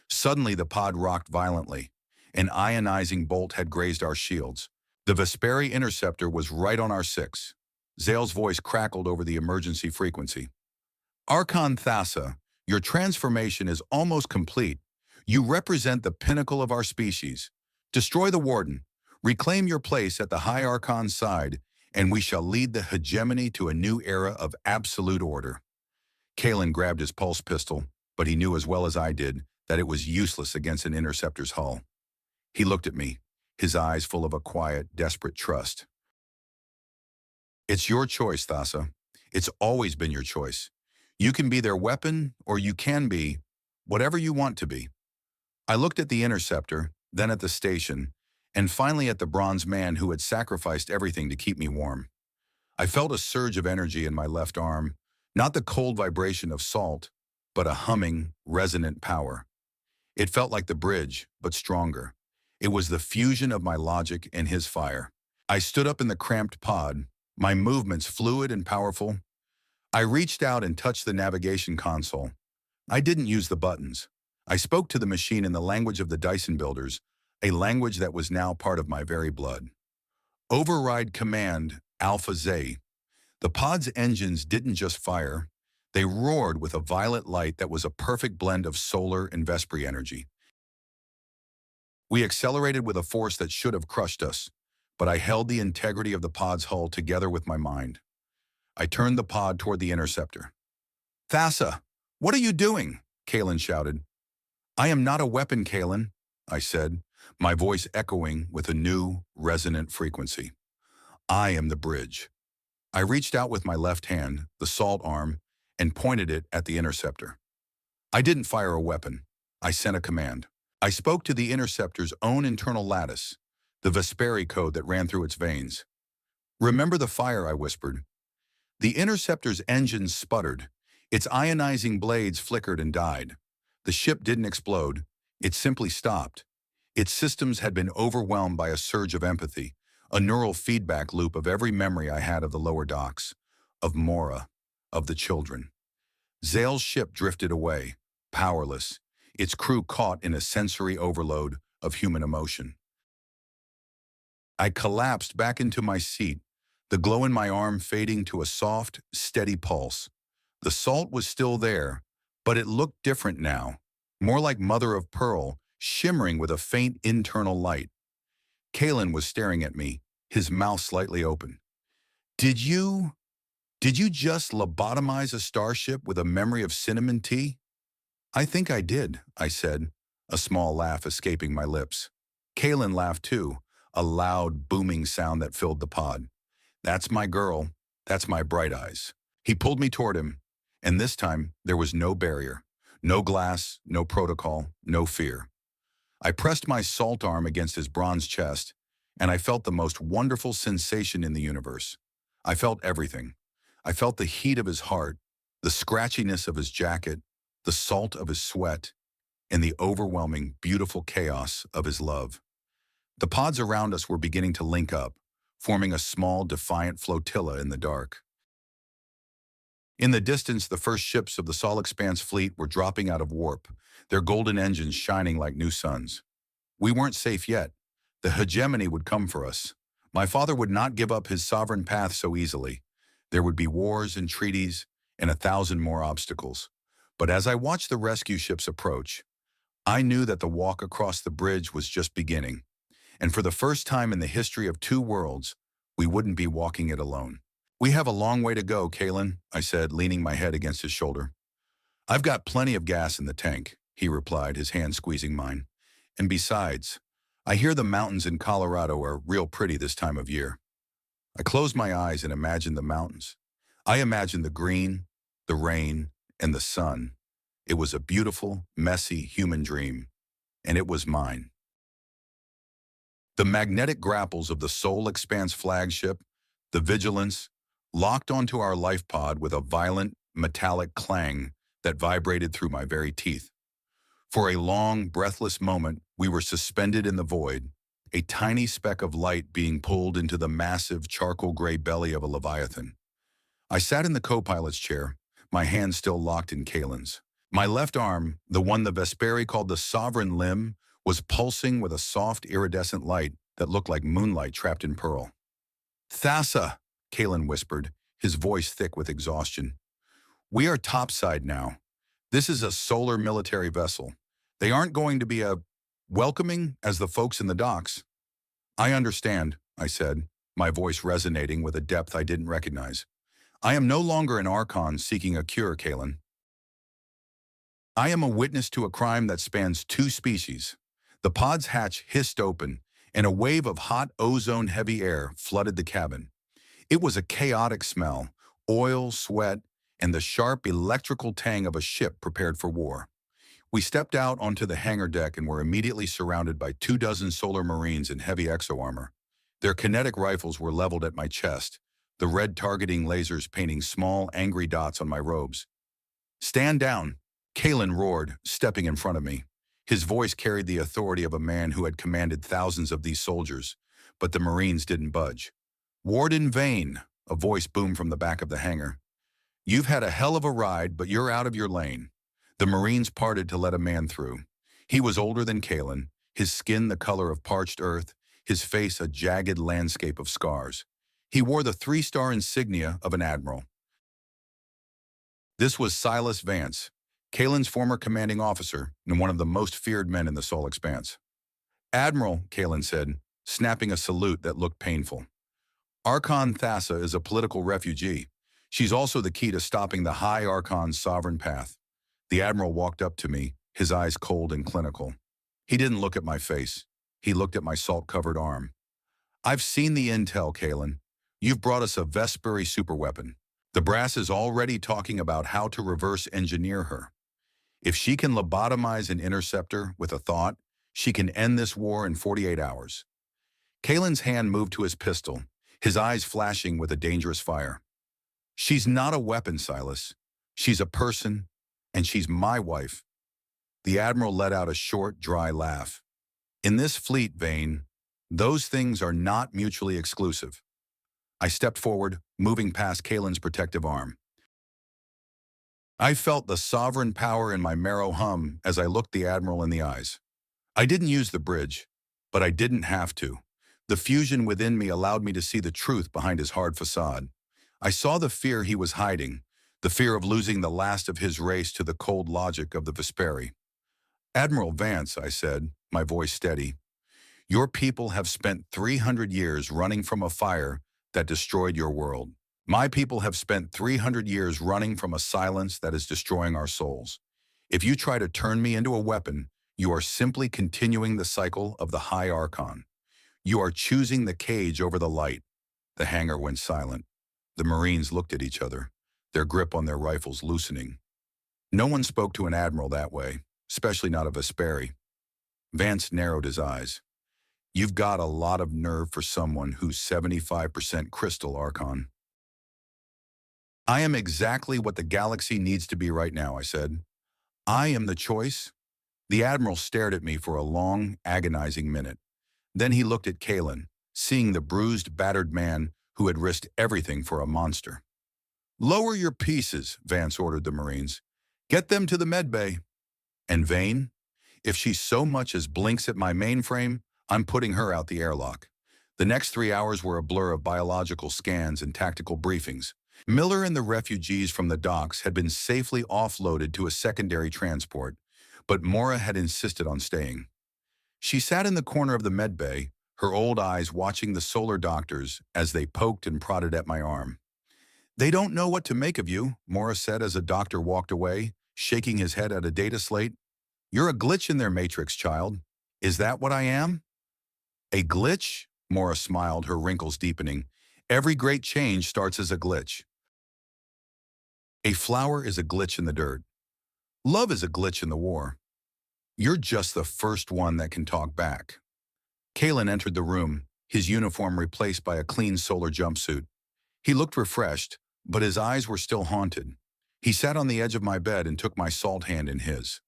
A: Suddenly, the pod rocked violently. An ionizing bolt had grazed our shields. The Vesperi interceptor was right on our 6. Zale's voice crackled over the emergency frequency. Archon Thassa, your transformation is almost complete. You represent the pinnacle of our species. Destroy the Warden, reclaim your place at the High Archon's side, and we shall lead the hegemony to a new era of absolute order. Kalen grabbed his pulse pistol, but he knew as well as I did that it was useless against an interceptor's hull. He looked at me, his eyes full of a quiet, desperate trust. It's your choice, Thassa. It's always been your choice. You can be their weapon, or you can be whatever you want to be. I looked at the interceptor, then at the station, and finally at the bronze man who had sacrificed everything to keep me warm. I felt a surge of energy in my left arm, not the cold vibration of salt, but a humming, resonant power. It felt like the bridge, but stronger. It was the fusion of my logic and his fire. I stood up in the cramped pod, my movements fluid and powerful. I reached out and touched the navigation console. I didn't use the buttons. I spoke to the machine in the language of the Dyson builders, a language that was now part of my very blood. Override command Alpha Z. The pod's engines didn't just fire. They roared with a violet light that was a perfect blend of solar and Vesperi energy. We accelerated with a force that should have crushed us, but I held the integrity of the pod's hull together with my mind. I turned the pod toward the interceptor. Thassa, what are you doing? Kalen shouted. I am not a weapon, Kalen, I said, my voice echoing with a new, resonant frequency. I am the bridge. I reached out with my left hand, the salt arm, and pointed it at the interceptor. I didn't fire a weapon. I sent a command. I spoke to the interceptor's own internal lattice, the Vesperi code that ran through its veins. Remember the fire, I whispered. The interceptor's engines sputtered. Its ionizing blades flickered and died. The ship didn't explode. It simply stopped. Its systems had been overwhelmed by a surge of empathy, a neural feedback loop of every memory I had of the lower docks, of Mora, of the children. Zale's ship drifted away, powerless, its crew caught in a sensory overload of human emotion. I collapsed back into my seat, the glow in my arm fading to a soft, steady pulse. The salt was still there, but it looked different now, more like mother of pearl, shimmering with a faint internal light. Kalen was staring at me, his mouth slightly open. Did you just lobotomize a starship with a memory of cinnamon tea? I think I did, I said, a small laugh escaping my lips. Kalen laughed too, a loud, booming sound that filled the pod. That's my girl. That's my bright eyes. He pulled me toward him, and this time there was no barrier, no glass, no protocol, no fear. I pressed my salt arm against his bronze chest, and I felt the most wonderful sensation in the universe. I felt everything. I felt the heat of his heart, the scratchiness of his jacket, the salt of his sweat, and the overwhelming, beautiful chaos of his love. The pods around us were beginning to link up, forming a small, defiant flotilla in the dark. In the distance, the first ships of the Sol Expanse fleet were dropping out of warp, their golden engines shining like new suns. We weren't safe yet. The hegemony would come for us. My father would not give up his sovereign path so easily. There would be wars and treaties and 1,000 more obstacles. But as I watched the rescue ships approach, I knew that the walk across the bridge was just beginning. And for the first time in the history of two worlds, we wouldn't be walking it alone. We have a long way to go, Kalen, I said, leaning my head against his shoulder. I've got plenty of gas in the tank, he replied, his hand squeezing mine. And besides, I hear the mountains in Colorado are real pretty this time of year. I closed my eyes and imagined the mountains. I imagined the green, the rain, and the sun. It was a beautiful, messy human dream, and it was mine. The magnetic grapples of the Sol Expanse flagship, the Vigilance, locked onto our life pod with a violent, metallic clang that vibrated through my very teeth. For a long, breathless moment, we were suspended in the void, a tiny speck of light being pulled into the massive charcoal gray belly of a leviathan. I sat in the co-pilot's chair, my hand still locked in Kalen's. My left arm, the one the Vesperi called the sovereign limb, was pulsing with a soft, iridescent light that looked like moonlight trapped in pearl. Thassa, Kalen whispered, his voice thick with exhaustion. We are topside now. This is a solar military vessel. They aren't going to be as welcoming as the folks in the docks. I understand, I said, my voice resonating with a depth I didn't recognize. I am no longer an Archon seeking a cure, Kalen. I am a witness to a crime that spans two species. The pod's hatch hissed open, and a wave of hot ozone-heavy air flooded the cabin. It was a chaotic smell, oil, sweat, and the sharp electrical tang of a ship prepared for war. We stepped out onto the hangar deck and were immediately surrounded by 24 solar marines in heavy exo-armor. Their kinetic rifles were leveled at my chest, the red targeting lasers painting small, angry dots on my robes. Stand down, Kalen roared, stepping in front of me. His voice carried the authority of a man who had commanded thousands of these soldiers, but the Marines didn't budge. Warden Vane, a voice boomed from the back of the hangar. You've had a hell of a ride, but you're out of your lane. The Marines parted to let a man through. He was older than Kalen, his skin the color of parched earth, his face a jagged landscape of scars. He wore the 3-star insignia of an admiral. This was Silas Vance, Kalen's former commanding officer and one of the most feared men in the Sol Expanse. Admiral, Kalen said, snapping a salute that looked painful. Archon Thassa is a political refugee. She's also the key to stopping the High Archon's sovereign path. The Admiral walked up to me, his eyes cold and clinical. He didn't look at my face. He looked at my salt-covered arm. I've seen the intel, Kalen. You've brought us a Vesperi superweapon. The brass is already talking about how to reverse engineer her. If she can lobotomize an interceptor with a thought, she can end this war in 48 hours. Kalen's hand moved to his pistol, his eyes flashing with a dangerous fire. She's not a weapon, Silas. She's a person, and she's my wife." The Admiral let out a short, dry laugh. "In this fleet, Vane, those things are not mutually exclusive." I stepped forward, moving past Kalen's protective arm. I felt the sovereign power in my marrow hum as I looked the Admiral in the eyes. I didn't use the bridge, but I didn't have to. The fusion within me allowed me to see the truth behind his hard facade. I saw the fear he was hiding, the fear of losing the last of his race to the cold logic of the Vesperi. "Admiral Vance," I said, my voice steady, "your people have spent 300 years running from a fire that destroyed your world. My people have spent 300 years running from a silence that is destroying our souls. If you try to turn me into a weapon, you are simply continuing the cycle of the High Archon. You are choosing the cage over the light." The hangar went silent. The Marines looked at each other, their grip on their rifles loosening. No one spoke to an admiral that way, especially not a Vesperi. Vance narrowed his eyes. "You've got a lot of nerve for someone who's 75% crystal, Archon." "I am exactly what the galaxy needs to be right now," I said. "I am the choice." The Admiral stared at me for a long, agonizing minute. Then he looked at Kalen, seeing the bruised, battered man who had risked everything for a monster. "Lower your pieces," Vance ordered the Marines. "Get them to the medbay." "And Vane? If she so much as blinks at my mainframe, I'm putting her out the airlock." The next 3 hours were a blur of biological scans and tactical briefings. Miller and the refugees from the docks had been safely offloaded to a secondary transport, but Mora had insisted on staying. She sat in the corner of the medbay, her old eyes watching the solar doctors as they poked and prodded at my arm. "They don't know what to make of you," Mora said as a doctor walked away, shaking his head at a data slate. "You're a glitch in their matrix, child." "Is that what I am?" "A glitch?" Mora smiled, her wrinkles deepening. "Every great change starts as a glitch. A flower is a glitch in the dirt. Love is a glitch in the war. You're just the first one that can talk back." Kalen entered the room, his uniform replaced by a clean solar jumpsuit. He looked refreshed, but his eyes were still haunted. He sat on the edge of my bed and took my salt hand in his.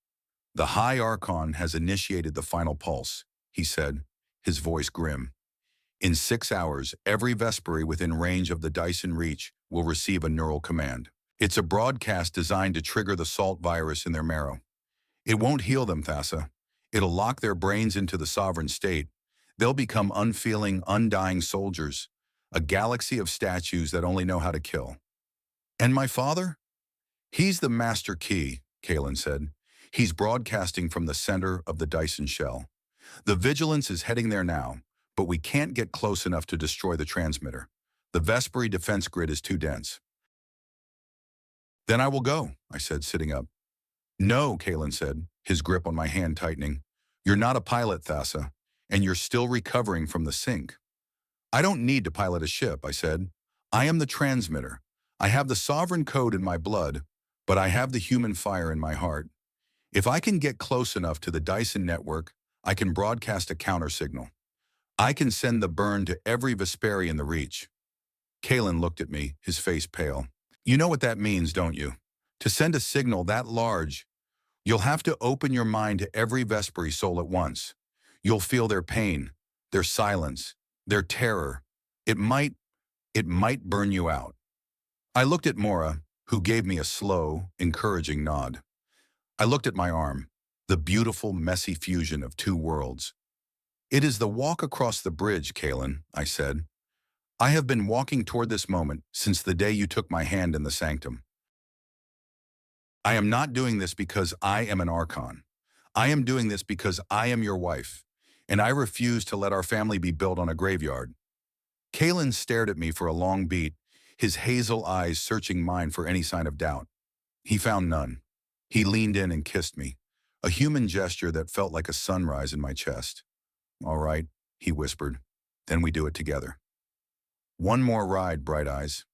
A: "The High Archon has initiated the final pulse," he said, his voice grim. "In 6 hours, every Vesperi within range of the Dyson Reach will receive a neural command. It's a broadcast designed to trigger the salt virus in their marrow. It won't heal them, Thassa. It'll lock their brains into the sovereign state. They'll become unfeeling, undying soldiers, a galaxy of statues that only know how to kill." "And my father?" "He's the master key," Kalen said. "He's broadcasting from the center of the Dyson shell. The Vigilance is heading there now, but we can't get close enough to destroy the transmitter. The Vesperi defense grid is too dense." "Then I will go," I said, sitting up. "No," Kalen said, his grip on my hand tightening. "You're not a pilot, Thassa, and you're still recovering from the sink." "I don't need to pilot a ship," I said. "I am the transmitter. I have the sovereign code in my blood, but I have the human fire in my heart. If I can get close enough to the Dyson network, I can broadcast a counter-signal. I can send the burn to every Vesperi in the Reach." Kalen looked at me, his face pale. "You know what that means, don't you? To send a signal that large, you'll have to open your mind to every Vesperi soul at once. You'll feel their pain, their silence, their terror. It might burn you out." I looked at Mora, who gave me a slow, encouraging nod. I looked at my arm, the beautiful, messy fusion of two worlds. "It is the walk across the bridge, Kalen," I said. "I have been walking toward this moment since the day you took my hand in the sanctum. I am not doing this because I am an Archon. I am doing this because I am your wife, and I refuse to let our family be built on a graveyard." Kalen stared at me for a long beat, his hazel eyes searching mine for any sign of doubt. He found none. He leaned in and kissed me, a human gesture that felt like a sunrise in my chest. "All right," he whispered. "Then we do it together." One more ride, Bright Eyes.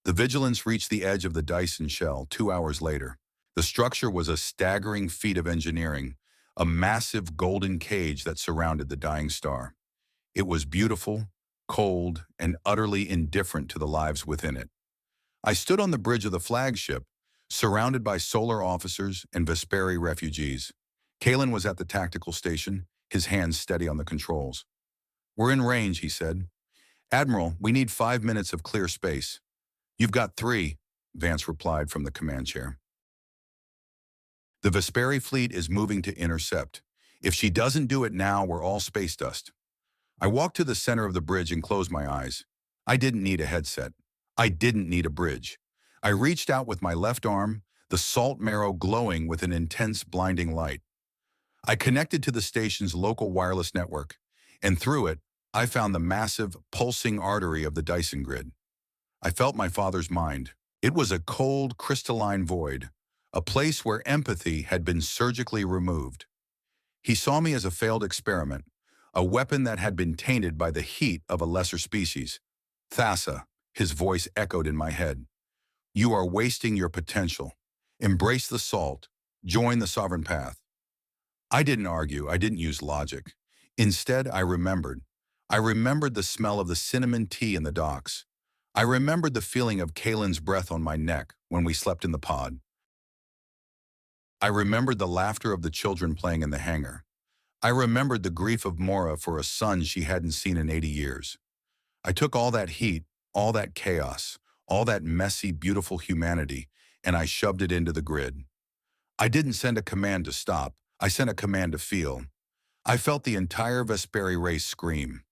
A: The Vigilance reached the edge of the Dyson shell 2 hours later. The structure was a staggering feat of engineering, a massive golden cage that surrounded the dying star. It was beautiful, cold, and utterly indifferent to the lives within it. I stood on the bridge of the flagship, surrounded by solar officers and Vesperi refugees. Kalen was at the tactical station, his hands steady on the controls. "We're in range," he said. "Admiral, we need 5 minutes of clear space." "You've got 3, Vance replied from the command chair. "The Vesperi fleet is moving to intercept. If she doesn't do it now, we're all space dust." I walked to the center of the bridge and closed my eyes. I didn't need a headset. I didn't need a bridge. I reached out with my left arm, the salt marrow glowing with an intense, blinding light. I connected to the station's local wireless network, and through it, I found the massive, pulsing artery of the Dyson grid. I felt my father's mind. It was a cold, crystalline void, a place where empathy had been surgically removed. He saw me as a failed experiment, a weapon that had been tainted by the heat of a lesser species. "Thassa," his voice echoed in my head. "You are wasting your potential. Embrace the salt. Join the sovereign path." I didn't argue. I didn't use logic. Instead, I remembered. I remembered the smell of the cinnamon tea in the docks. I remembered the feeling of Kalen's breath on my neck when we slept in the pod. I remembered the laughter of the children playing in the hangar. I remembered the grief of Mora for a son she hadn't seen in 80 years. I took all that heat, all that chaos, all that messy, beautiful humanity, and I shoved it into the grid. I didn't send a command to stop. I sent a command to feel. I felt the entire Vesperi race scream.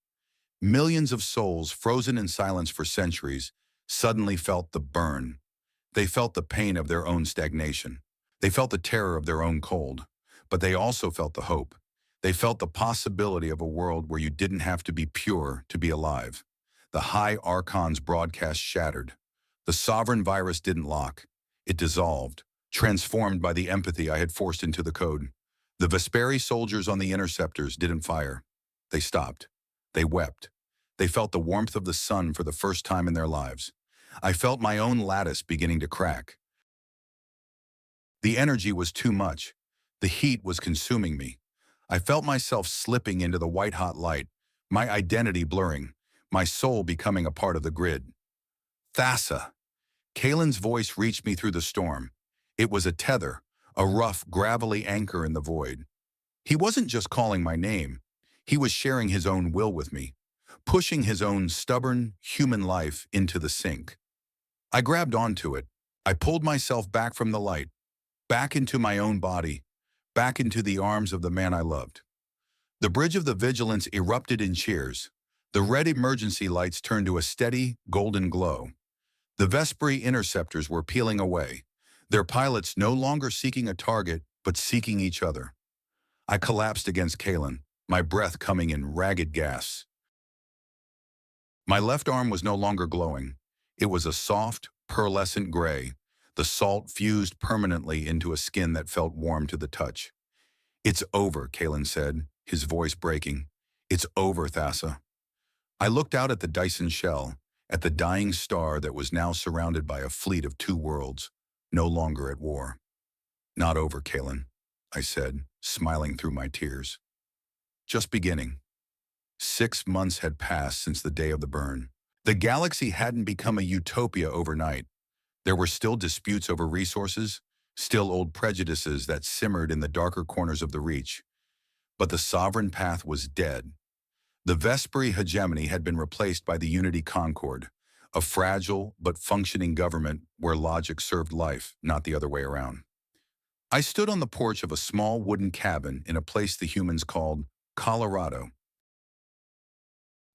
A: Millions of souls frozen in silence for centuries suddenly felt the burn. They felt the pain of their own stagnation. They felt the terror of their own cold. But they also felt the hope. They felt the possibility of a world where you didn't have to be pure to be alive. The High Archon's broadcast shattered. The sovereign virus didn't lock. It dissolved, transformed by the empathy I had forced into the code. The Vesperi soldiers on the interceptors didn't fire. They stopped. They wept. They felt the warmth of the sun for the first time in their lives. I felt my own lattice beginning to crack. The energy was too much. The heat was consuming me. I felt myself slipping into the white-hot light, my identity blurring, my soul becoming a part of the grid. "Thassa." Kalen's voice reached me through the storm. It was a tether, a rough, gravelly anchor in the void. He wasn't just calling my name. He was sharing his own will with me, pushing his own stubborn, human life into the sink. I grabbed onto it. I pulled myself back from the light, back into my own body, back into the arms of the man I loved. The bridge of the vigilance erupted in cheers. The red emergency lights turned to a steady, golden glow. The Vesperi interceptors were peeling away, their pilots no longer seeking a target, but seeking each other. I collapsed against Kalen, my breath coming in ragged gasps. My left arm was no longer glowing. It was a soft, pearlescent gray, the salt fused permanently into a skin that felt warm to the touch. "It's over," Kalen said, his voice breaking. "It's over, Thassa." I looked out at the Dyson shell, at the dying star that was now surrounded by a fleet of 2 worlds, no longer at war. "Not over, Kalen," I said, smiling through my tears. "Just beginning." 6 months had passed since the day of the burn. The galaxy hadn't become a utopia overnight. There were still disputes over resources, still old prejudices that simmered in the darker corners of the Reach. But the sovereign path was dead. The Vesperi hegemony had been replaced by the Unity Concord, a fragile but functioning government where logic served life, not the other way around. I stood on the porch of a small wooden cabin in a place the humans called Colorado.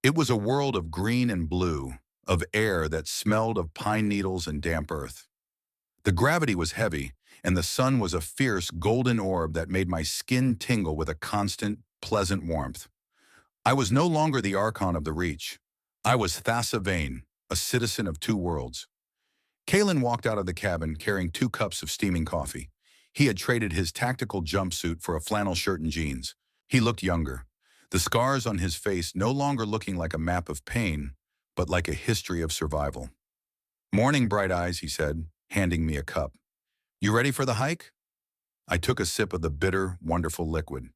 A: It was a world of green and blue, of air that smelled of pine needles and damp earth. The gravity was heavy, and the sun was a fierce golden orb that made my skin tingle with a constant, pleasant warmth. I was no longer the Archon of the Reach. I was Thassa Vane, a citizen of 2 worlds. Kalen walked out of the cabin carrying 2 cups of steaming coffee. He had traded his tactical jumpsuit for a flannel shirt and jeans. He looked younger, the scars on his face no longer looking like a map of pain, but like a history of survival. "Morning, Bright Eyes," he said, handing me a cup. "You ready for the hike?" I took a sip of the bitter, wonderful liquid.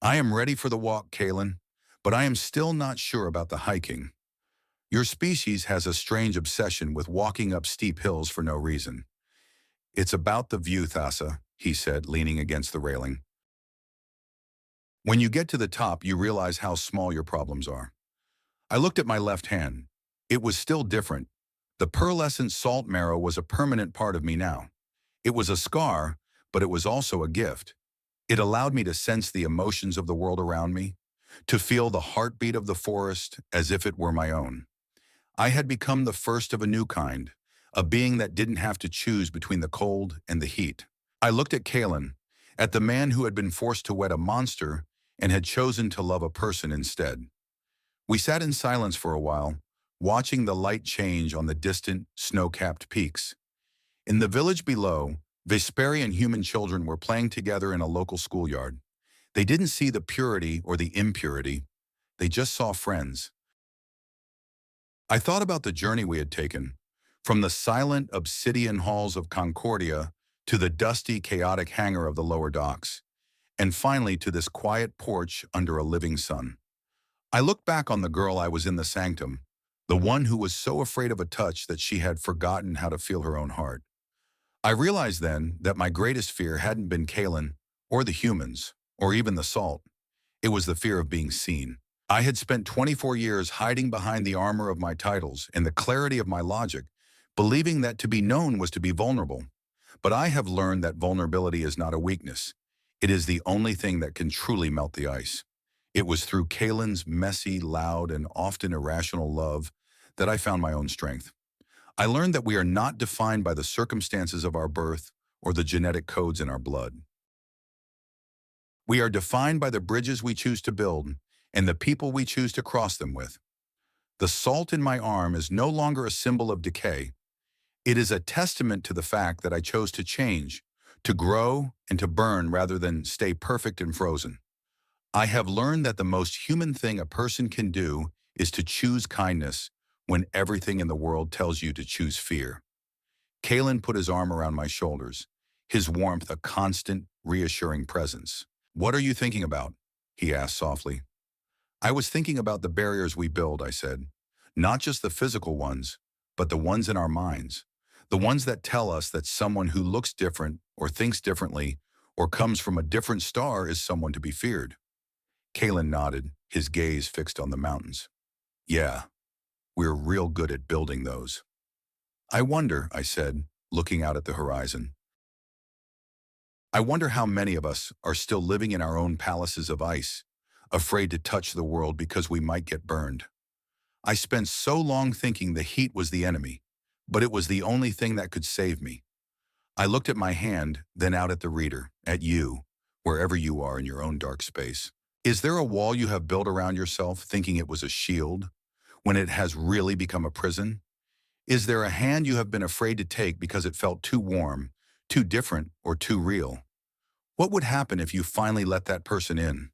A: "I am ready for the walk, Kalen, but I am still not sure about the hiking. Your species has a strange obsession with walking up steep hills for no reason. It's about the view, Thassa, he said, leaning against the railing. When you get to the top, you realize how small your problems are. I looked at my left hand. It was still different. The pearlescent salt marrow was a permanent part of me now. It was a scar, but it was also a gift. It allowed me to sense the emotions of the world around me, to feel the heartbeat of the forest as if it were my own. I had become the first of a new kind, a being that didn't have to choose between the cold and the heat. I looked at Kalen, at the man who had been forced to wed a monster and had chosen to love a person instead. We sat in silence for a while, watching the light change on the distant, snow-capped peaks. In the village below, Vesperi and human children were playing together in a local schoolyard. They didn't see the purity or the impurity. They just saw friends. I thought about the journey we had taken, from the silent obsidian halls of Concordia to the dusty, chaotic hangar of the lower docks, and finally to this quiet porch under a living sun. I looked back on the girl I was in the sanctum, the one who was so afraid of a touch that she had forgotten how to feel her own heart. I realized then that my greatest fear hadn't been Kalen, or the humans, or even the salt. It was the fear of being seen. I had spent 24 years hiding behind the armor of my titles and the clarity of my logic, believing that to be known was to be vulnerable. But I have learned that vulnerability is not a weakness. It is the only thing that can truly melt the ice. It was through Kalen's messy, loud, and often irrational love that I found my own strength. I learned that we are not defined by the circumstances of our birth or the genetic codes in our blood. We are defined by the bridges we choose to build and the people we choose to cross them with. The salt in my arm is no longer a symbol of decay. It is a testament to the fact that I chose to change, to grow, and to burn rather than stay perfect and frozen. I have learned that the most human thing a person can do is to choose kindness when everything in the world tells you to choose fear. Kalen put his arm around my shoulders, his warmth a constant, reassuring presence. "What are you thinking about?" he asked softly. "I was thinking about the barriers we build," I said. "Not just the physical ones, but the ones in our minds. The ones that tell us that someone who looks different or thinks differently or comes from a different star is someone to be feared." Kalen nodded, his gaze fixed on the mountains. "Yeah, we're real good at building those." "I wonder," I said, looking out at the horizon. "I wonder how many of us are still living in our own palaces of ice, afraid to touch the world because we might get burned. I spent so long thinking the heat was the enemy, but it was the only thing that could save me." I looked at my hand, then out at the reader, at you, wherever you are in your own dark space. Is there a wall you have built around yourself thinking it was a shield, when it has really become a prison? Is there a hand you have been afraid to take because it felt too warm, too different, or too real? What would happen if you finally let that person in?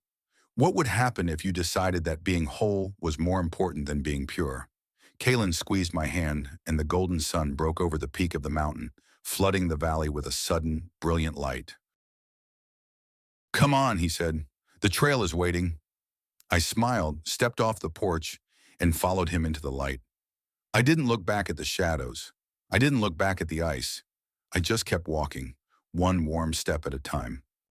A: What would happen if you decided that being whole was more important than being pure? Kalen squeezed my hand, and the golden sun broke over the peak of the mountain, flooding the valley with a sudden, brilliant light. "Come on," he said. "The trail is waiting." I smiled, stepped off the porch, and followed him into the light. I didn't look back at the shadows. I didn't look back at the ice. I just kept walking, one warm step at a time.